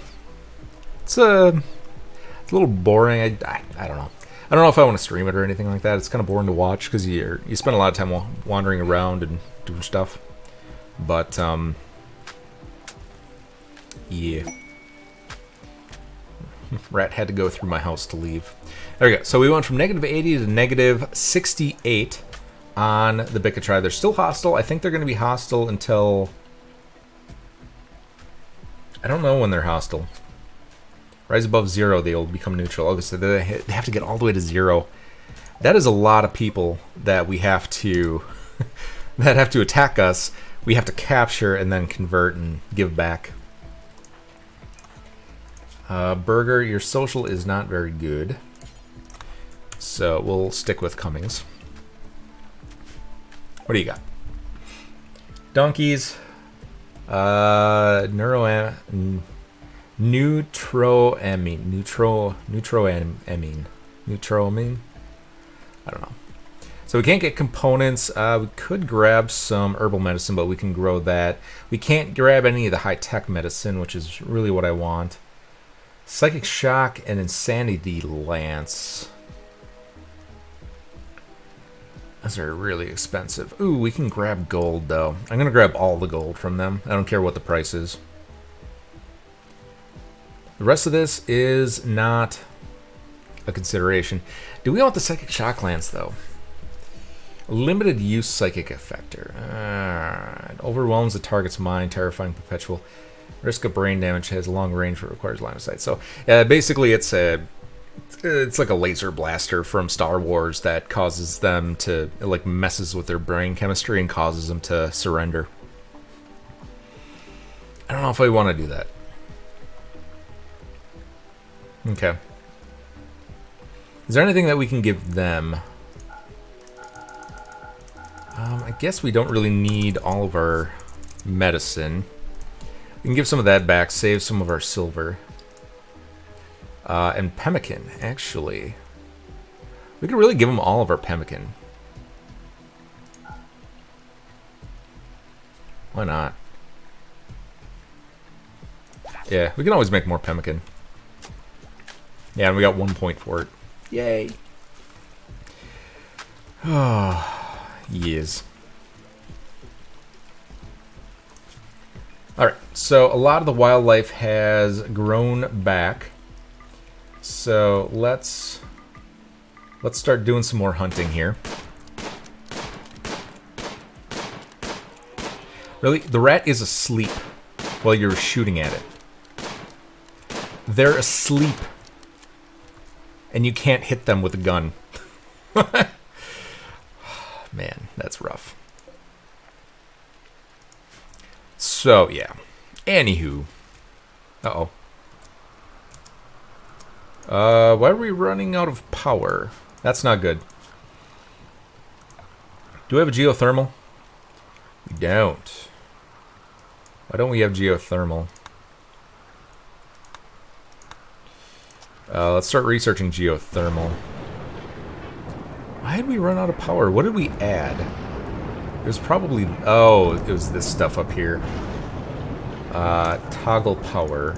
A: It's a little boring. I don't know. I don't know if I want to stream it or anything like that. It's kind of boring to watch because you spend a lot of time wandering around and doing stuff. But yeah, Rat had to go through my house to leave. There we go. So we went from -80 to -68. On the Bickatribe. They're still hostile. I think they're going to be hostile until... I don't know when they're hostile. Rise above 0, they'll become neutral. Obviously, they have to get all the way to 0. That is a lot of people that we have to... that have to attack us. We have to capture and then convert and give back. Burger, your social is not very good. So we'll stick with Cummings. What do you got? Donkeys. Neutroamine. I don't know. So we can't get components. We could grab some herbal medicine, but we can grow that. We can't grab any of the high-tech medicine, which is really what I want. Psychic Shock and Insanity Lance. Those are really expensive. Ooh, we can grab gold, though. I'm going to grab all the gold from them. I don't care what the price is. The rest of this is not a consideration. Do we want the Psychic Shock Lance, though? Limited use psychic effector. It overwhelms the target's mind, terrifying, perpetual. Risk of brain damage, has long range, but requires line of sight. So basically, it's like a laser blaster from Star Wars that causes them to, like, messes with their brain chemistry and causes them to surrender. I don't know if I want to do that. Okay. Is there anything that we can give them? I guess we don't really need all of our medicine. We can give some of that back, save some of our silver. And pemmican, actually. We could really give them all of our pemmican. Why not? Yeah, we can always make more pemmican. Yeah, and we got 1 point for it. Yay. Oh. Yes. Alright, so a lot of the wildlife has grown back. So let's start doing some more hunting here. Really, the rat is asleep while you're shooting at it. They're asleep. And you can't hit them with a gun. Man, that's rough. So, yeah. Anywho. Uh-oh. Why are we running out of power? That's not good. Do we have a geothermal? We don't. Why don't we have geothermal? Let's start researching geothermal. Why did we run out of power? What did we add? It was probably... Oh, it was this stuff up here. Toggle power.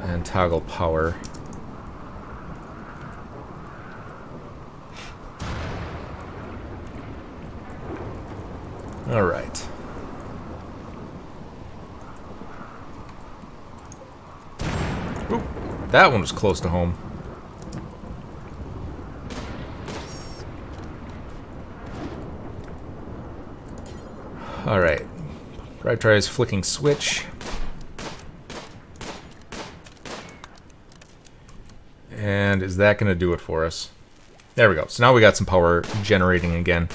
A: And toggle power. Alright. That one was close to home. Alright. Drive tries flicking switch. And is that going to do it for us? There we go. So now we got some power generating again.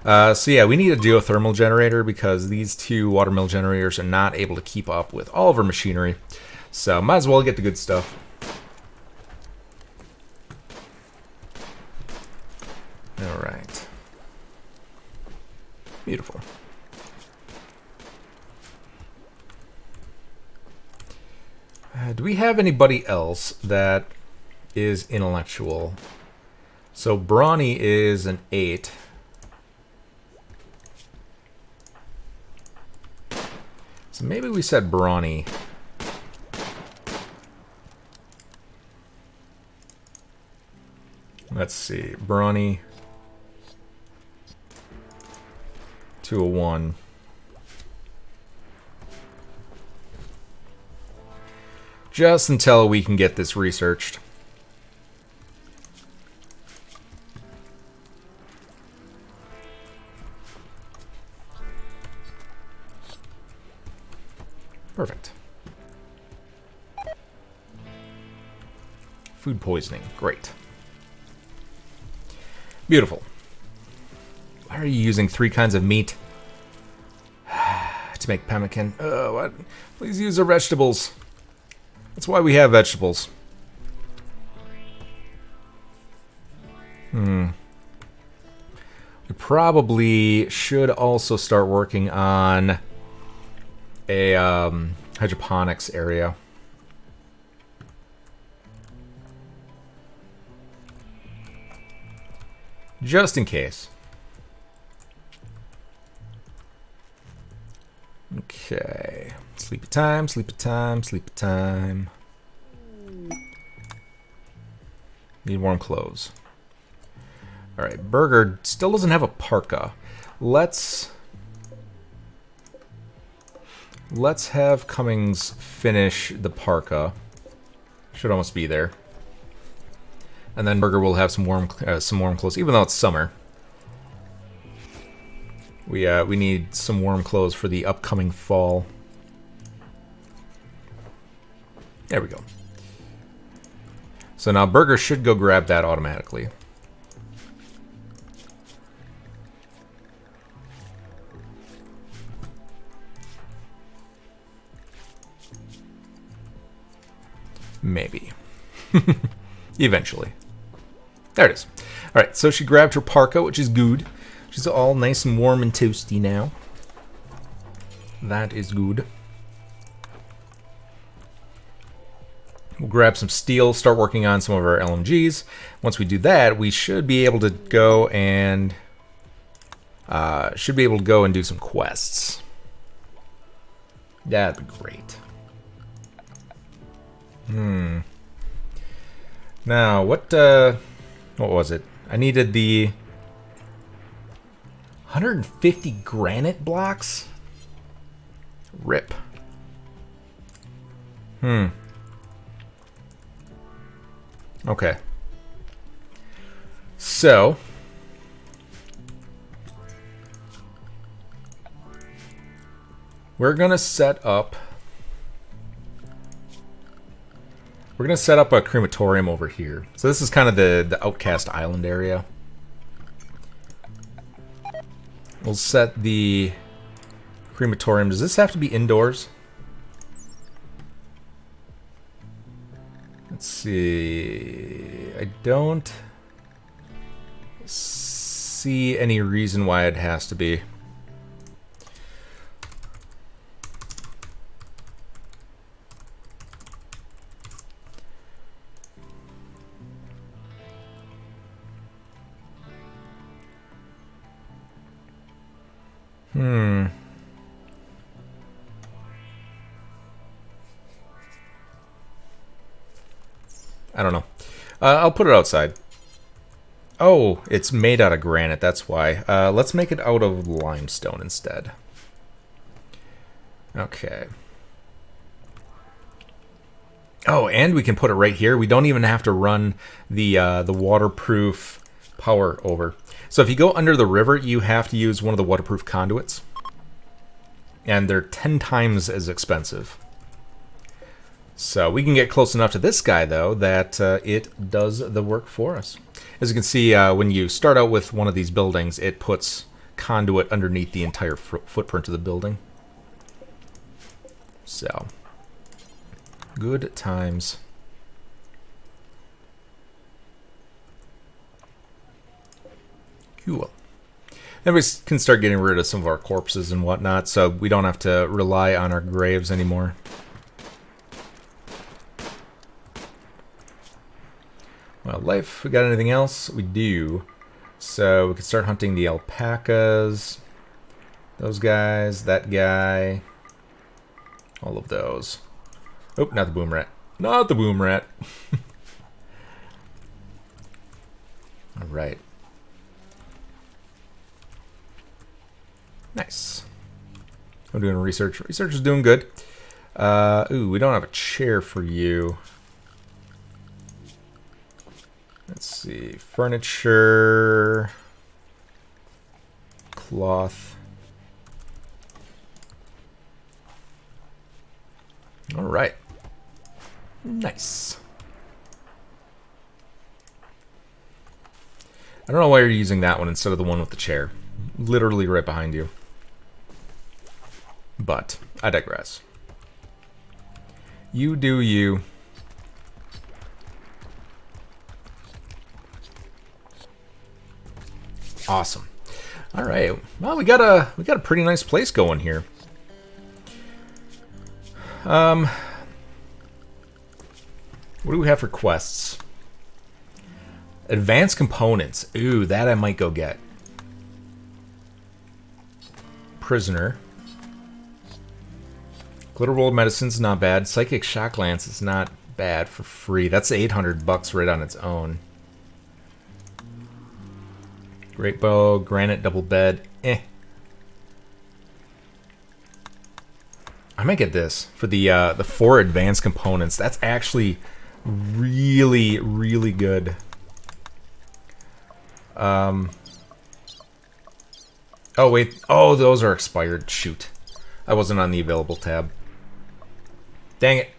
A: So yeah, we need a geothermal generator because these two watermill generators are not able to keep up with all of our machinery. So might as well get the good stuff. Alright. Beautiful. Do we have anybody else that is intellectual? So Brawny is an 8. So maybe we said Brawny. Let's see. Brawny to a 1. Just until we can get this researched. Perfect. Food poisoning. Great. Beautiful. Why are you using 3 kinds of meat to make pemmican? What? Please use our vegetables. That's why we have vegetables. We probably should also start working on a hydroponics area. Just in case. Okay. Sleepy time, sleepy time, sleepy time. Need warm clothes. Alright, Burger still doesn't have a parka. Let's have Cummings finish the parka. Should almost be there. And then Burger will have some warm clothes, even though it's summer. We need some warm clothes for the upcoming fall. There we go. So now Burger should go grab that automatically. Maybe. Eventually. There it is. Alright, so she grabbed her parka, which is good. She's all nice and warm and toasty now. That is good. We'll grab some steel, start working on some of our LMGs. Once we do that, we should be able to go and do some quests. That'd be great. Now, what was it? I needed the 150 granite blocks? Rip. Okay. So, we're gonna set up a crematorium over here. So this is kind of the outcast island area. We'll set the crematorium. Does this have to be indoors? Let's see. I don't see any reason why it has to be. I don't know. I'll put it outside. Oh, it's made out of granite, that's why. Let's make it out of limestone instead. Okay. Oh, and we can put it right here. We don't even have to run the waterproof power over. So if you go under the river, you have to use one of the waterproof conduits. And they're 10 times as expensive. So we can get close enough to this guy, though, that it does the work for us. As you can see, when you start out with one of these buildings, it puts conduit underneath the entire footprint of the building. So, good times. Cool. Then we can start getting rid of some of our corpses and whatnot, so we don't have to rely on our graves anymore. Well, life, we got anything else? We do. So we can start hunting the alpacas. Those guys, that guy. All of those. Oh, not the boom rat. Not the boom rat. Alright. Nice. I'm doing research. Research is doing good. Ooh, we don't have a chair for you. Let's see. Furniture. Cloth. Alright. Nice. I don't know why you're using that one instead of the one with the chair. Literally right behind you. But, I digress. You do you. Awesome. All right. Well, we got a pretty nice place going here. What do we have for quests? Advanced components. Ooh, that I might go get. Prisoner. Glitter World Medicine's not bad. Psychic Shock Lance is not bad for free. That's $800 right on its own. Great Bow, Granite Double Bed. Eh. I might get this for the 4 advanced components. That's actually really, really good. Oh wait. Oh, those are expired. Shoot. I wasn't on the available tab. Dang it.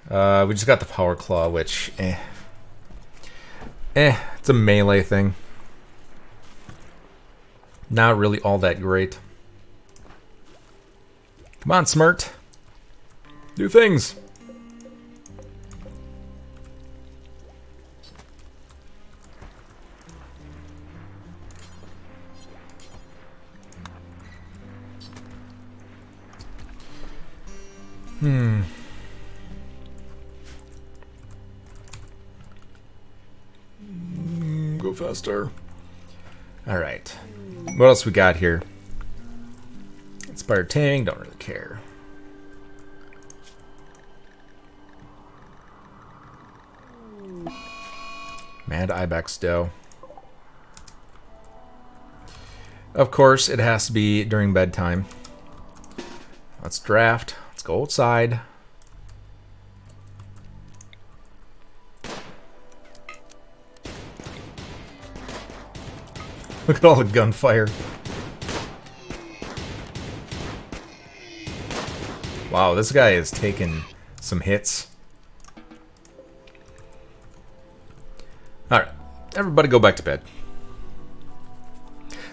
A: We just got the Power Claw, which it's a melee thing. Not really all that great. Come on, Smirt. Do things. Go faster. All right. What else we got here? Inspired Tang, don't really care. Mad Ibex dough. Of course, it has to be during bedtime. Let's draft. Let's go outside. Look at all the gunfire. Wow, this guy is taking some hits. Alright, everybody go back to bed.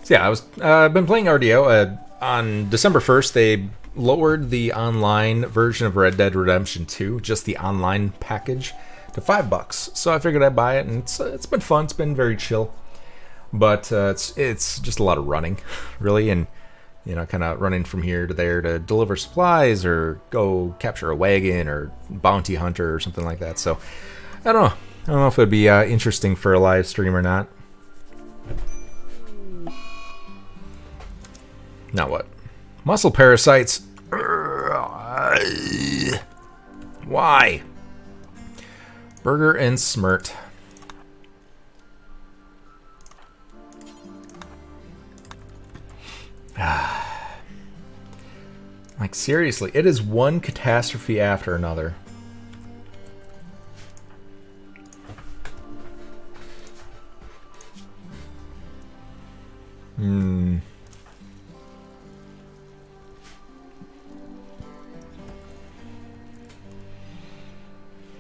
A: So yeah, I've been playing RDO. On December 1st, they lowered the online version of Red Dead Redemption 2, just the online package, to $5. So I figured I'd buy it, and it's been fun. It's been very chill. But it's just a lot of running, really, and you know, kind of running from here to there to deliver supplies or go capture a wagon or bounty hunter or something like that. So I don't know. I don't know if it'd be interesting for a live stream or not. Now what? Muscle parasites. Why? Burger and Smirt. Like, seriously, it is one catastrophe after another.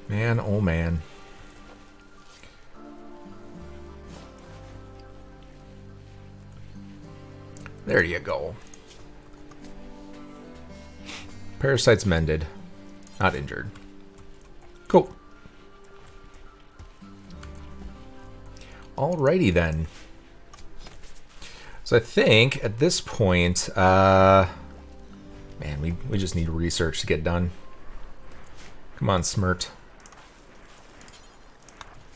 A: Man, oh man. There you go. Parasites mended. Not injured. Cool. Alrighty then. So I think at this point, man, we just need research to get done. Come on, Smirt.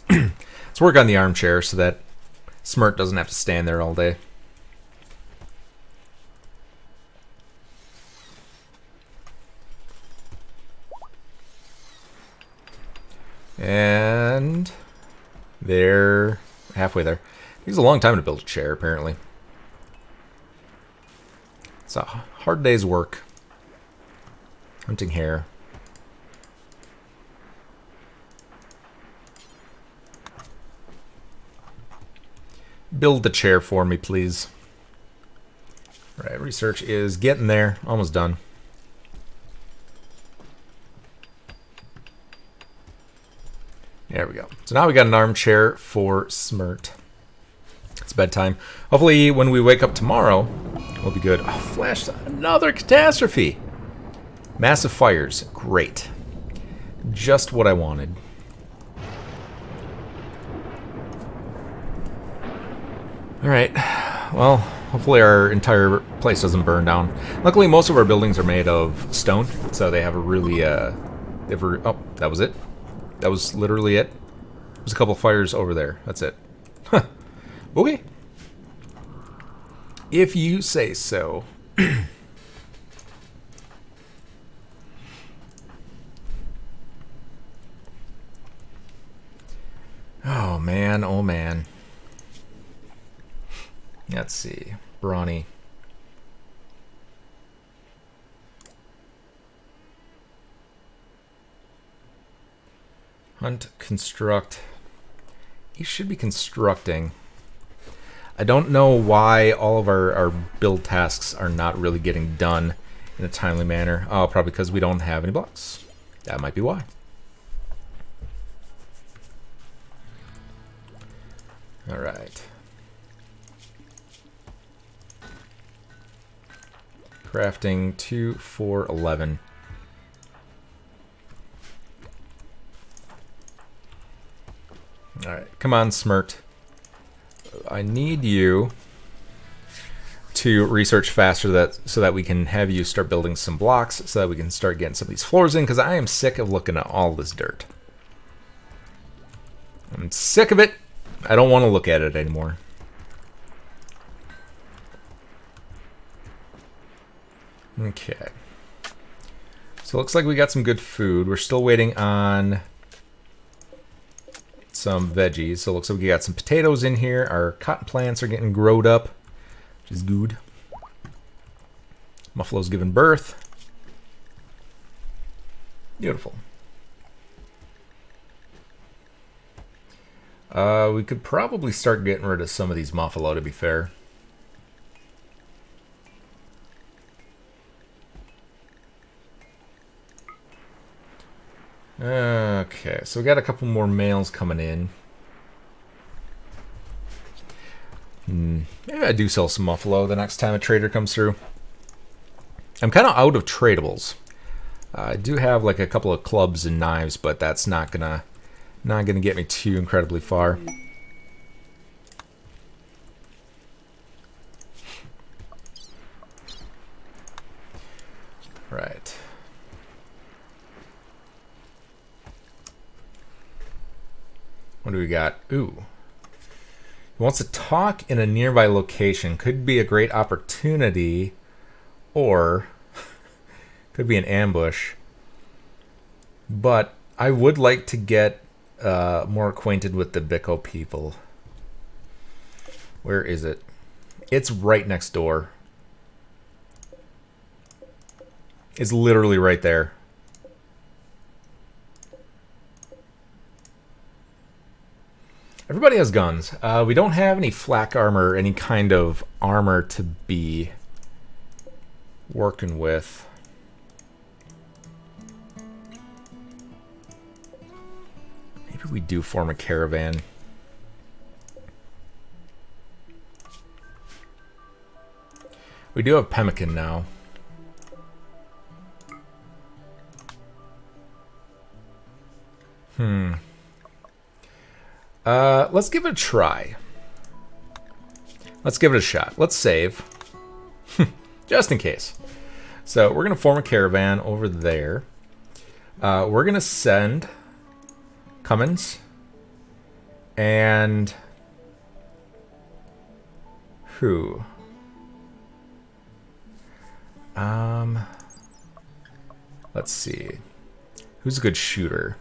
A: Let's work on the armchair so that Smirt doesn't have to stand there all day. And they're halfway there. It takes a long time to build a chair, apparently. It's a hard day's work. Hunting hare. Build the chair for me, please. All right, research is getting there. Almost done. There we go. So now we got an armchair for Smirt. It's bedtime. Hopefully when we wake up tomorrow, we'll be good. Oh, Flash, another catastrophe. Massive fires. Great. Just what I wanted. All right. Well, hopefully our entire place doesn't burn down. Luckily, most of our buildings are made of stone, so they have a really oh, that was it. That was literally it. There's a couple fires over there. That's it. Huh. Okay. If you say so. Oh man, oh man. Let's see. Brawny. Hunt, construct. You should be constructing. I don't know why all of our build tasks are not really getting done in a timely manner. Oh, probably because we don't have any blocks. That might be why. All right. Crafting 2, 4, 11. All right, come on, Smirt. I need you to research faster so that we can have you start building some blocks so that we can start getting some of these floors in, because I am sick of looking at all this dirt. I'm sick of it. I don't want to look at it anymore. Okay. So it looks like we got some good food. We're still waiting on some veggies. So it looks like we got some potatoes in here. Our cotton plants are getting growed up, which is good. Muffalo's giving birth. Beautiful. We could probably start getting rid of some of these Muffalo, to be fair. Okay, so we got a couple more males coming in. Maybe I do sell some Muffalo the next time a trader comes through. I'm kind of out of tradables. I do have like a couple of clubs and knives, but that's not gonna get me too incredibly far. Right. What do we got? Ooh. He wants to talk in a nearby location. Could be a great opportunity, or could be an ambush. But I would like to get more acquainted with the Biko people. Where is it? It's right next door. It's literally right there. Everybody has guns. We don't have any flak armor, any kind of armor to be working with. Maybe we do form a caravan. We do have pemmican now. Let's give it a try. Let's give it a shot. Let's save. Just in case. So we're going to form a caravan over there. We're going to send Cummins and who? Let's see. Who's a good shooter?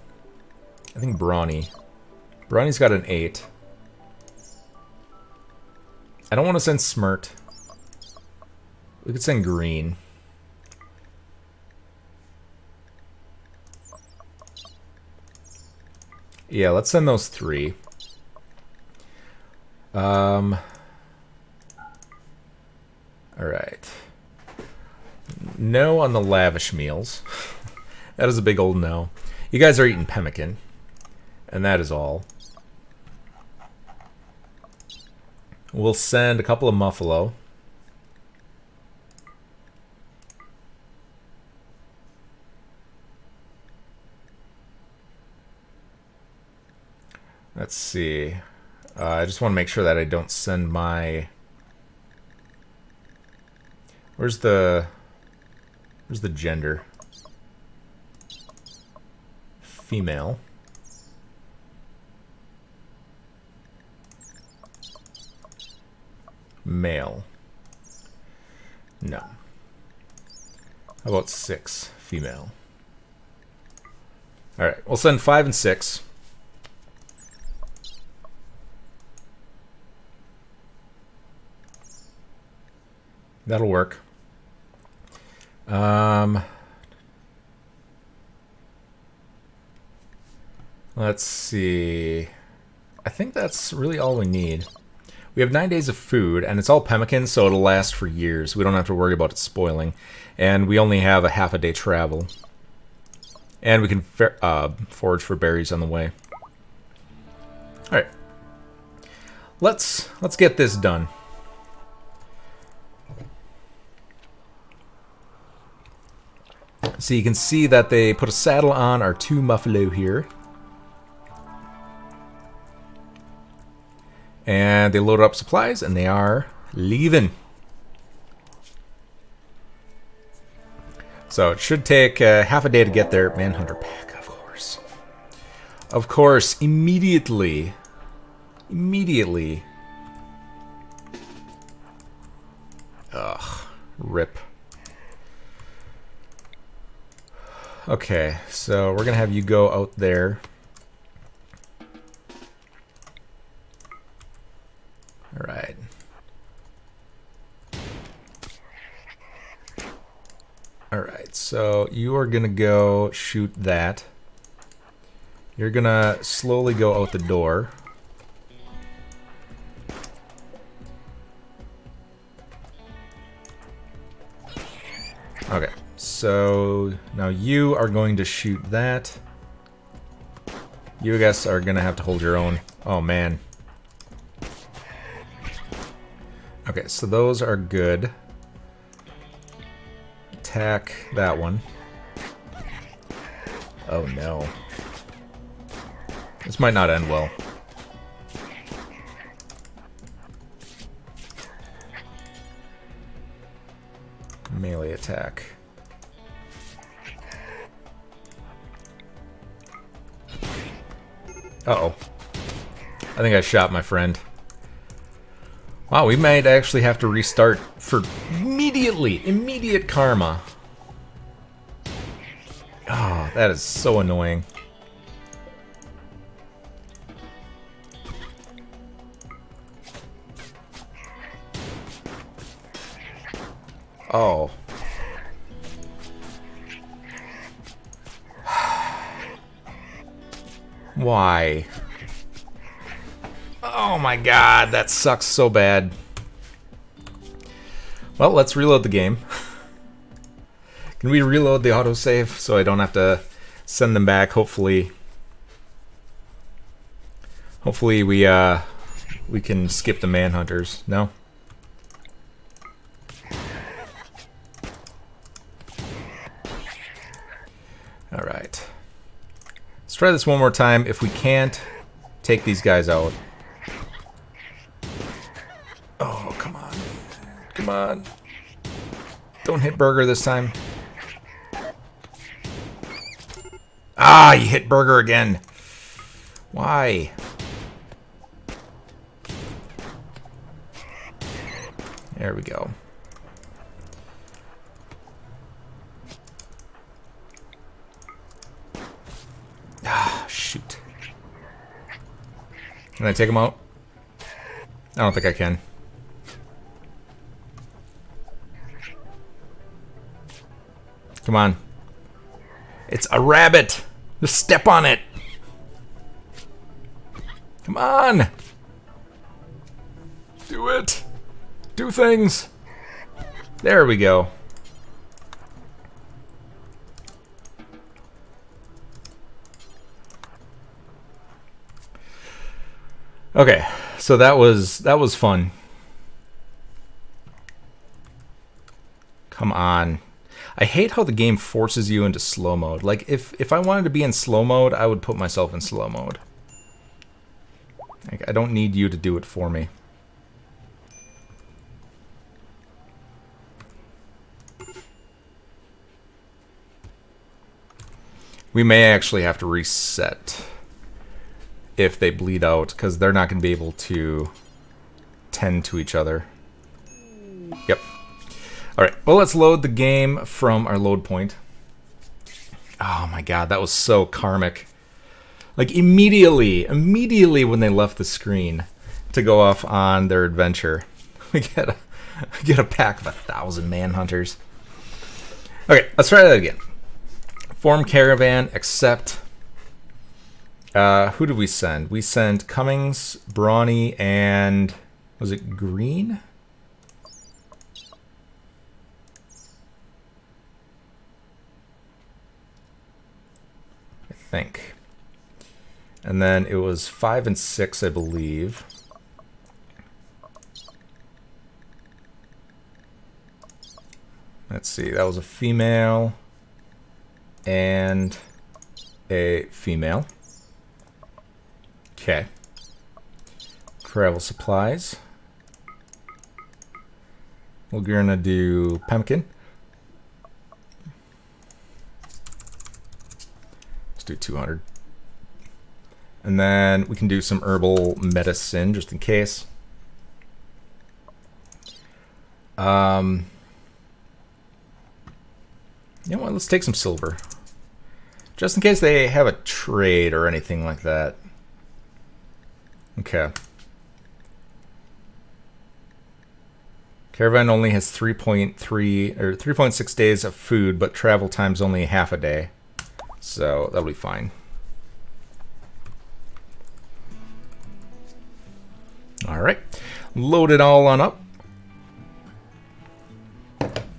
A: I think Brawny. Brawny's got an 8. I don't want to send Smirt. We could send Green. Yeah, let's send those 3. Alright. No on the lavish meals. That is a big old no. You guys are eating pemmican. And that is all. We'll send a couple of Muffalo. Let's see. I just want to make sure that I don't send my... Where's the gender? Female. Male. No. How about 6? Female. Alright, we'll send 5 and 6. That'll work. Let's see. I think that's really all we need. We have 9 days of food, and it's all pemmican, so it'll last for years. We don't have to worry about it spoiling. And we only have a half a day travel. And we can forage for berries on the way. Alright. Let's get this done. So you can see that they put a saddle on our 2 muffalo here. And they loaded up supplies, and they are leaving. So it should take half a day to get their Manhunter pack, of course. Of course, immediately. Immediately. Ugh, rip. Okay, so we're gonna have you go out there. Alright. Alright, so you are gonna go shoot that. You're gonna slowly go out the door. Okay, so now you are going to shoot that. You guys are gonna have to hold your own. Oh man. Okay, so those are good. Attack that one. Oh no. This might not end well. Melee attack. Uh-oh. I think I shot my friend. Wow, we might actually have to restart for immediate karma. Oh, that is so annoying. Oh. Why? Oh my god, that sucks so bad. Well, let's reload the game. Can we reload the autosave so I don't have to send them back? Hopefully we can skip the manhunters. No? Alright. Let's try this one more time. If we can't, take these guys out. Oh, come on. Come on. Don't hit Burger this time. Ah, you hit Burger again. Why? There we go. Ah, shoot. Can I take him out? I don't think I can. Come on. It's a rabbit. Just step on it. Come on. Do it. Do things. There we go. Okay, so that was fun. Come on. I hate how the game forces you into slow mode. Like, if I wanted to be in slow mode, I would put myself in slow mode. I don't need you to do it for me. We may actually have to reset if they bleed out, because they're not going to be able to tend to each other. Yep. Alright, well, let's load the game from our load point. Oh my god, that was so karmic. Like, immediately when they left the screen to go off on their adventure, we get a pack of 1,000 manhunters. Okay, let's try that again. Form caravan, accept. Who did we send? We sent Cummings, Brawny, and was it Green? I think. And then it was 5 and 6, I believe. Let's see, that was a female and a female. Okay. Travel supplies. We're gonna do pumpkin. Let's do 200. And then we can do some herbal medicine just in case. You know what? Let's take some silver. Just in case they have a trade or anything like that. Okay. Caravan only has 3.3 or 3.6 days of food, but travel time's only half a day. So that'll be fine. Alright. Load it all on up.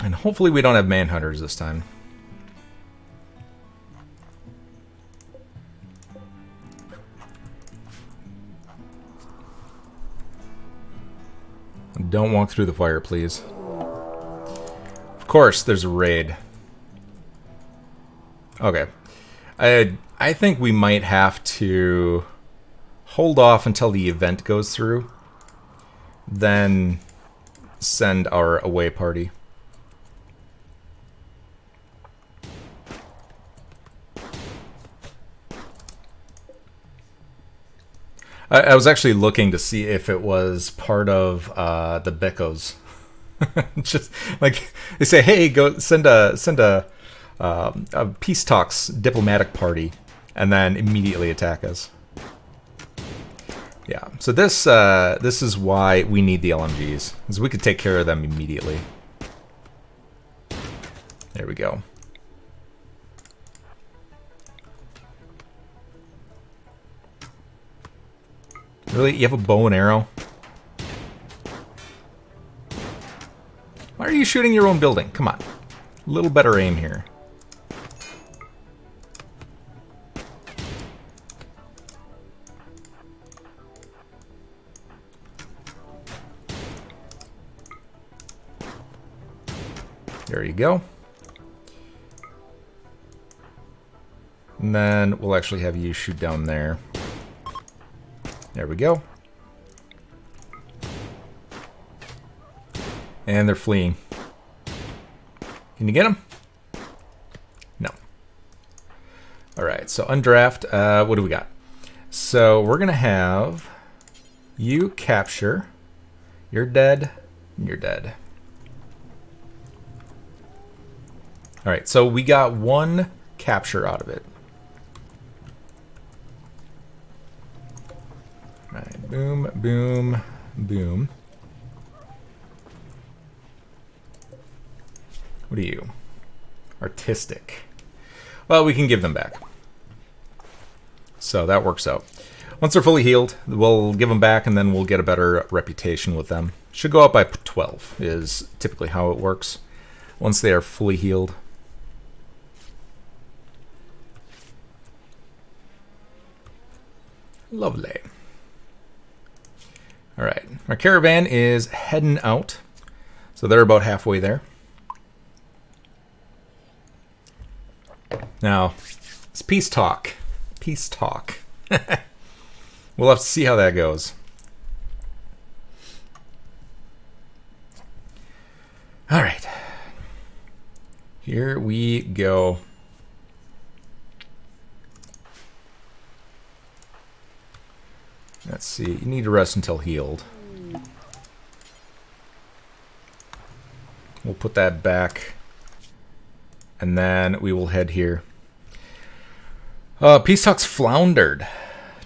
A: And hopefully we don't have manhunters this time. Don't walk through the fire, please. Of course, there's a raid. Okay. I think we might have to hold off until the event goes through, then send our away party. I was actually looking to see if it was part of the Beckos. Just like they say, hey, go send a peace talks diplomatic party, and then immediately attack us. Yeah. So this is why we need the LMGs, because we could take care of them immediately. There we go. Really? You have a bow and arrow? Why are you shooting your own building? Come on. A little better aim here. There you go. And then we'll actually have you shoot down there. There we go. And they're fleeing. Can you get them? No. Alright, so undraft. What do we got? So we're going to have you capture. You're dead. You're dead. Alright, so we got one capture out of it. Alright, boom, boom, boom. What are you? Artistic. Well, we can give them back. So that works out. Once they're fully healed, we'll give them back, and then we'll get a better reputation with them. Should go up by 12 is typically how it works. Once they are fully healed. Lovely. Alright, our caravan is heading out. So they're about halfway there. Now, it's peace talk. Peace talk. We'll have to see how that goes. All right. Here we go. Let's see. You need to rest until healed. We'll put that back. And then we will head here. Peace talks floundered.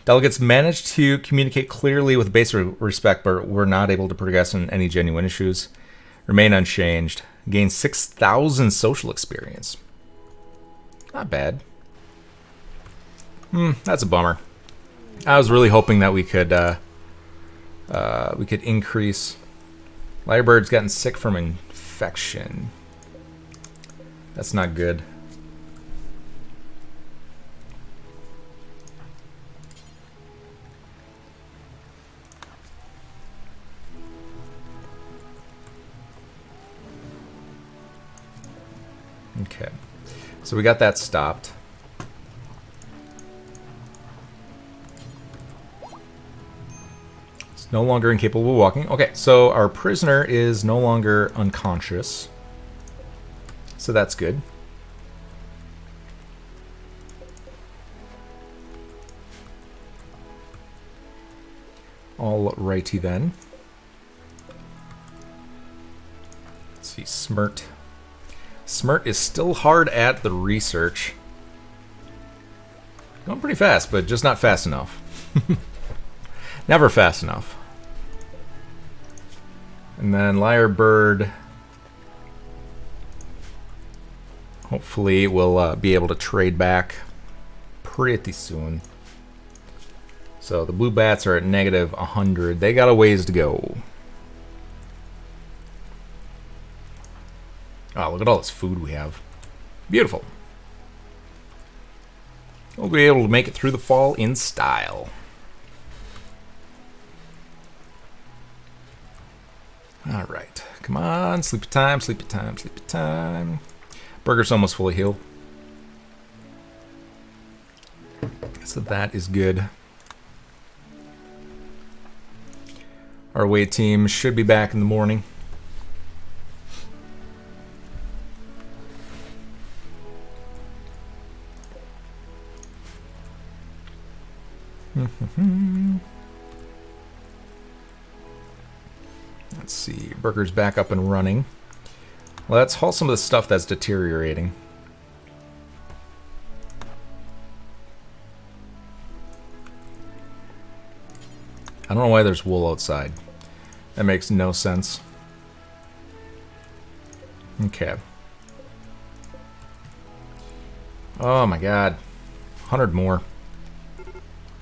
A: Delegates managed to communicate clearly with basic respect, but were not able to progress in any genuine issues. Remain unchanged. Gain 6,000 social experience. Not bad. That's a bummer. I was really hoping that we could increase. Lyrebird's gotten sick from infection. That's not good. Okay, so we got that stopped. It's no longer incapable of walking. Okay, so our prisoner is no longer unconscious. So that's good. Alrighty then. Let's see, Smirt. Smirt is still hard at the research. Going pretty fast, but just not fast enough. Never fast enough. And then Lyrebird. Hopefully we'll be able to trade back pretty soon. So the blue bats are at negative 100. They got a ways to go. Oh, look at all this food we have. Beautiful. We'll be able to make it through the fall in style. All right. Come on. Sleepy time, sleepy time, sleepy time. Burger's almost fully healed. So that is good. Our away team should be back in the morning. Let's see. Burger's back up and running. Let's haul some of the stuff that's deteriorating. I don't know why there's wool outside. That makes no sense. Okay. Oh my god. 100 more.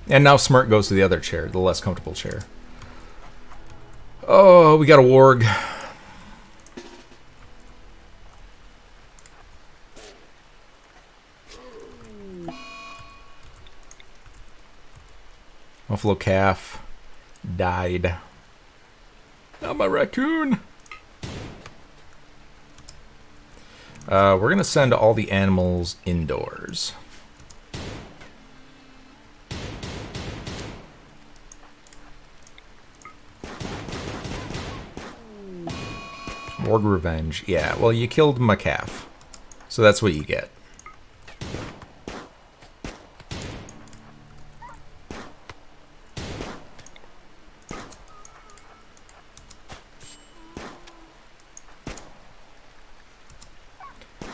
A: And now Smirk goes to the other chair, the less comfortable chair. Oh, we got a warg. Buffalo calf died. Not my raccoon. We're going to send all the animals indoors. Warg revenge. Yeah, well, you killed my calf. So that's what you get.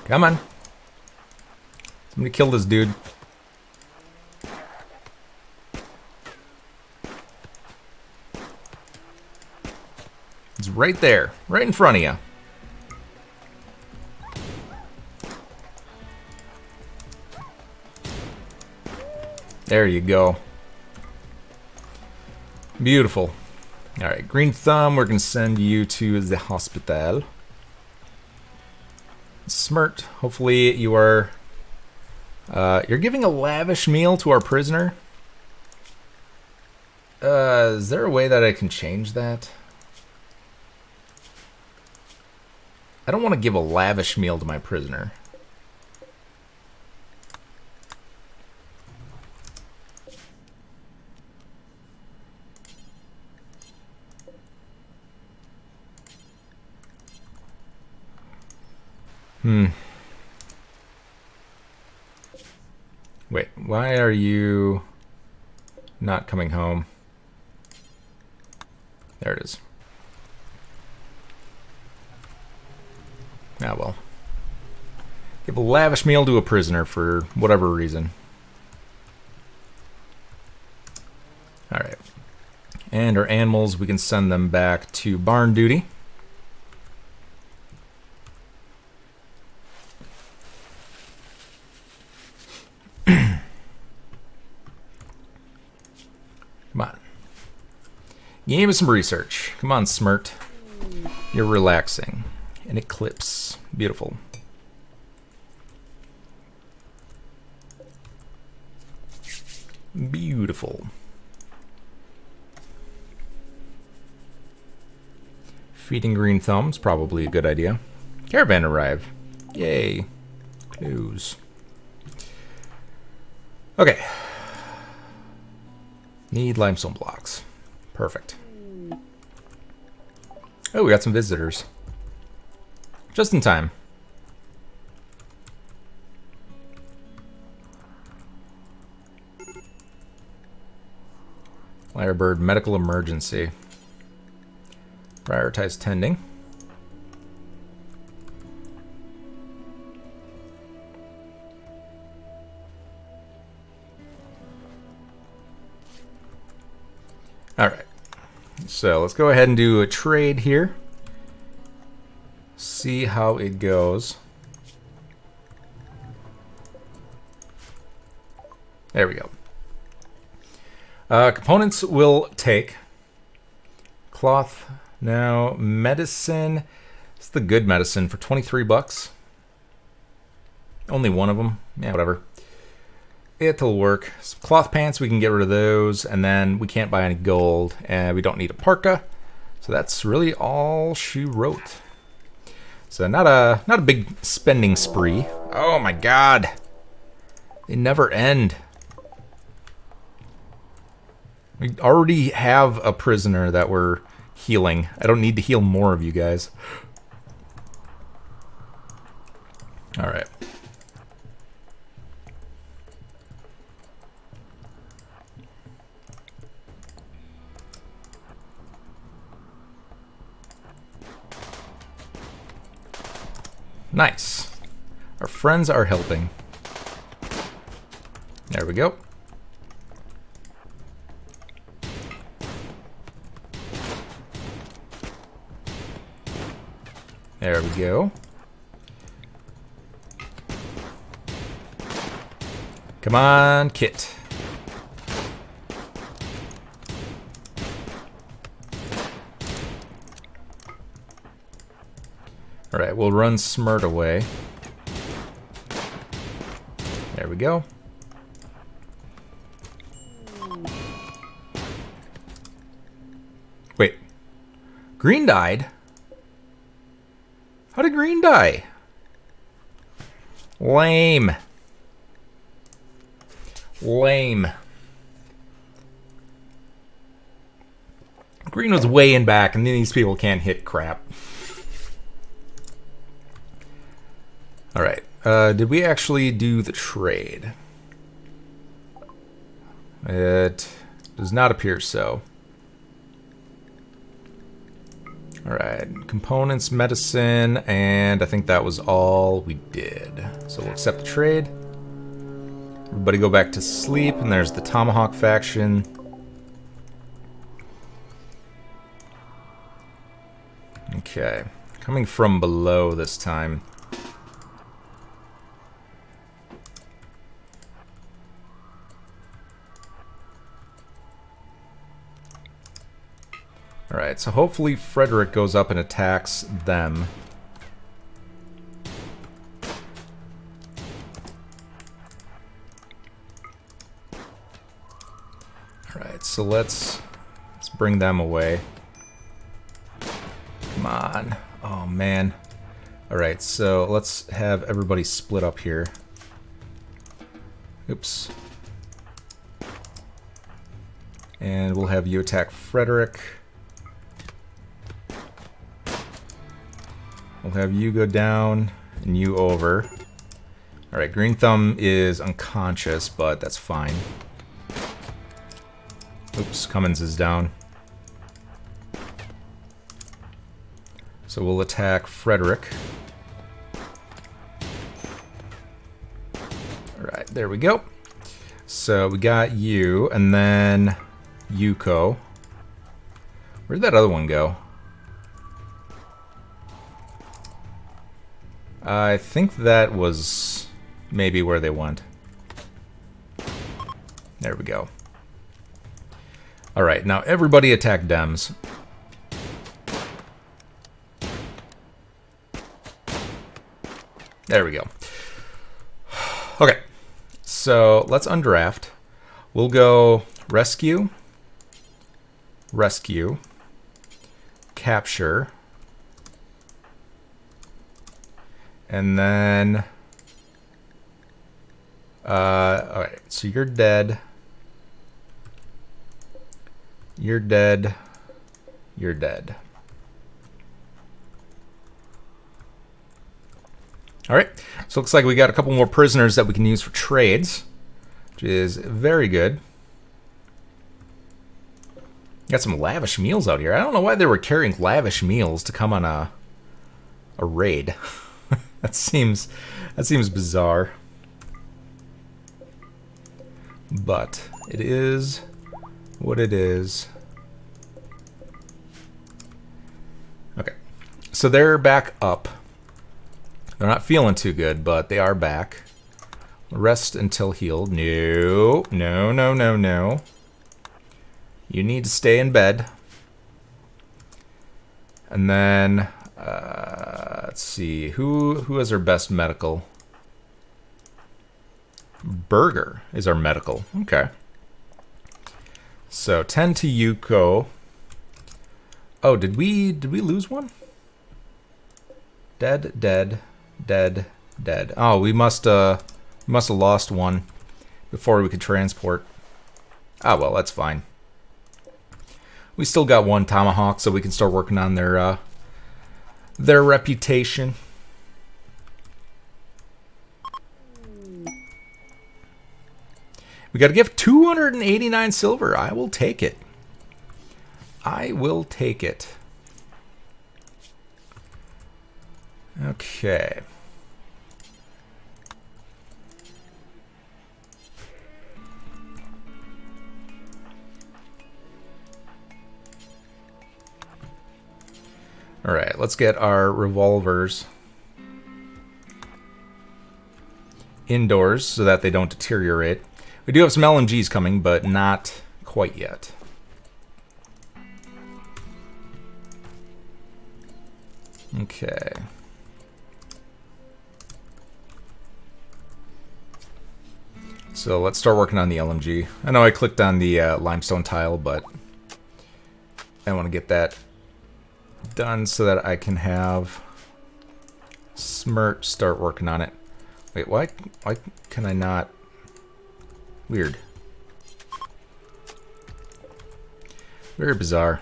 A: Come on. Somebody kill this dude. It's right there. Right in front of you. There you go. Beautiful. Alright, Green Thumb, we're going to send you to the hospital. Smirt, hopefully you are... you're giving a lavish meal to our prisoner. Is there a way that I can change that? I don't want to give a lavish meal to my prisoner. Wait, why are you not coming home? There it is. Ah, well. Give a lavish meal to a prisoner for whatever reason. Alright. And our animals, we can send them back to barn duty. Come on. Game of some research. Come on, Smirt. You're relaxing. An eclipse. Beautiful. Beautiful. Feeding green thumbs, probably a good idea. Caravan arrive. Yay. Close. Okay. Need limestone blocks. Perfect. Oh, we got some visitors. Just in time. Lyrebird, medical emergency. Prioritize tending. Alright. So let's go ahead and do a trade here. See how it goes. There we go. Components will take. Cloth. Now, medicine. It's the good medicine for 23 bucks. Only one of them. Yeah, whatever. It'll work. Some cloth pants, we can get rid of those. And then we can't buy any gold. And we don't need a parka. So that's really all she wrote. So not a big spending spree. Oh my god. They never end. We already have a prisoner that we're healing. I don't need to heal more of you guys. Alright. Nice. Our friends are helping. There we go. There we go. Come on, Kit. Alright, we'll run Smirt away. There we go. Wait. Green died? How did Green die? Lame. Lame. Green was way in back, and these people can't hit crap. Alright. Did we actually do the trade? It does not appear so. Alright, components, medicine, and I think that was all we did. So we'll accept the trade. Everybody go back to sleep, and there's the Tomahawk faction. Okay, coming from below this time. Alright, so hopefully Frederick goes up and attacks them. Alright, so let's bring them away. Come on. Oh, man. Alright, so let's have everybody split up here. Oops. And we'll have you attack Frederick. We'll have you go down, and you over. Alright, Green Thumb is unconscious, but that's fine. Oops, Cummins is down. So we'll attack Frederick. Alright, there we go. So we got you, and then Yuko. Where'd that other one go? I think that was maybe where they went. There we go. Alright, now everybody attack Dems. There we go. Okay, so let's undraft. We'll go rescue, rescue, capture, and then alright, so you're dead. You're dead. You're dead. Alright, so looks like we got a couple more prisoners that we can use for trades, which is very good. Got some lavish meals out here. I don't know why they were carrying lavish meals to come on a raid. That seems bizarre. But it is what it is. Okay, so they're back up. They're not feeling too good, but they are back. Rest until healed. No, no, no, no, no. You need to stay in bed. And then, let's see, who has our best medical? Burger is our medical. Okay. So 10 to Yuko. Oh, did we lose one? Dead, dead, dead, dead. Oh, we must have lost one before we could transport. Ah, well, that's fine. We still got one tomahawk, so we can start working on their reputation. We got to give 289 silver. I will take it. I will take it. Okay. All right, let's get our revolvers indoors so that they don't deteriorate. We do have some LMGs coming, but not quite yet. Okay. So let's start working on the LMG. I know I clicked on the limestone tile, but I want to get that done so that I can have Smirt start working on it. Wait, why can I not? Weird. Very bizarre.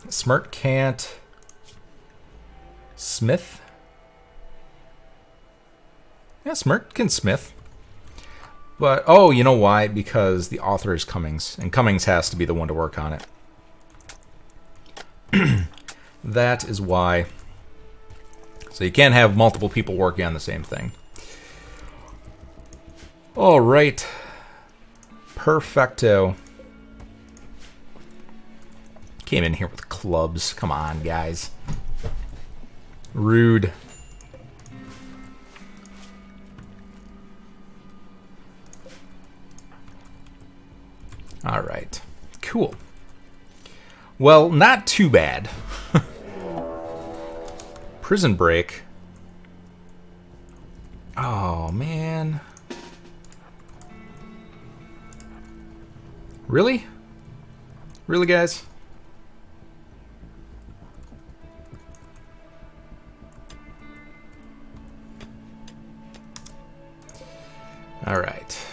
A: Smirt can't smith? Yeah, Smirt can smith. But, oh, you know why? Because the author is Cummings, and Cummings has to be the one to work on it. That is why. So you can't have multiple people working on the same thing. All right. Perfecto. Came in here with clubs. Come on, guys. Rude. All right. Cool. Well, not too bad. Prison break. Oh, man. Really? Really, guys? All right.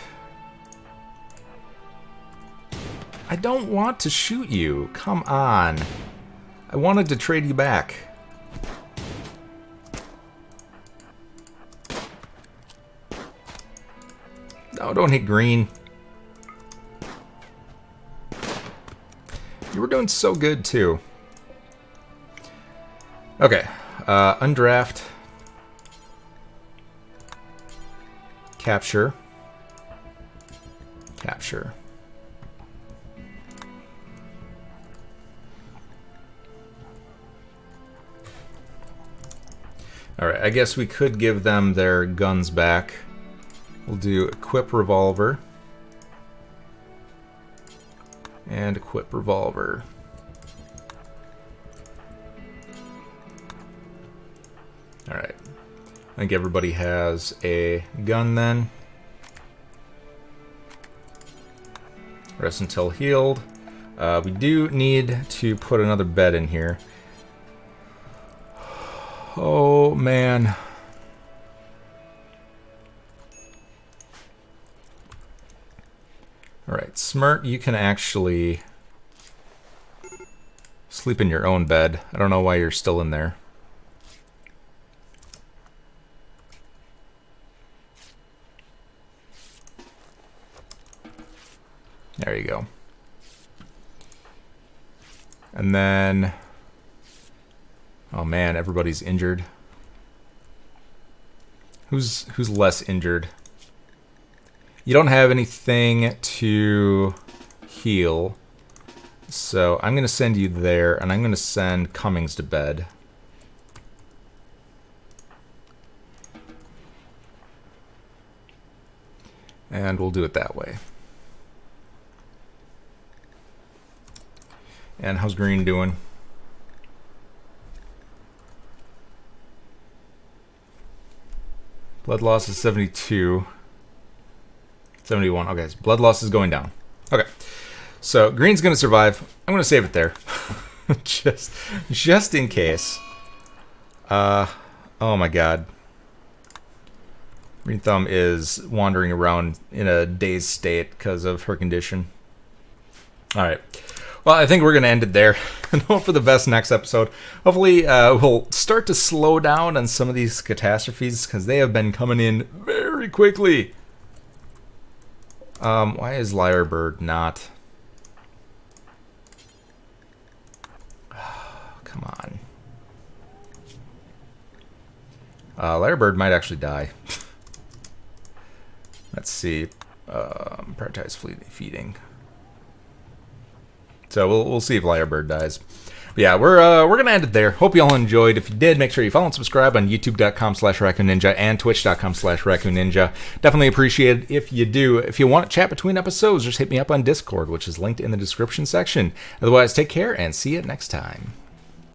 A: I don't want to shoot you. Come on. I wanted to trade you back. No, don't hit green. You were doing so good, too. Okay. Undraft. Capture. Capture. Alright, I guess we could give them their guns back. We'll do equip revolver. And equip revolver. Alright. I think everybody has a gun then. Rest until healed. We do need to put another bed in here. Oh, man. Alright, Smirt, you can actually sleep in your own bed. I don't know why you're still in there. There you go. And then... oh man, everybody's injured. Who's less injured? You don't have anything to heal. So I'm going to send you there, and I'm going to send Cummings to bed. And we'll do it that way. And how's Green doing? Blood loss is 72. 71. Okay, so blood loss is going down. Okay. So Green's going to survive. I'm going to save it there. just in case. Oh my god. Green Thumb is wandering around in a dazed state because of her condition. Alright. Well, I think we're going to end it there. And hope for the best next episode. Hopefully, we'll start to slow down on some of these catastrophes because they have been coming in very quickly. Why is Lyrebird not? Come on. Lyrebird might actually die. Let's see. Prioritize fleet feeding. So we'll see if Lyrebird dies. But yeah, we're gonna end it there. Hope you all enjoyed. If you did, make sure you follow and subscribe on youtube.com/RaccoonNinja and twitch.com/RaccoonNinja. Definitely appreciate it if you do. If you want to chat between episodes, just hit me up on Discord, which is linked in the description section. Otherwise, take care and see you next time.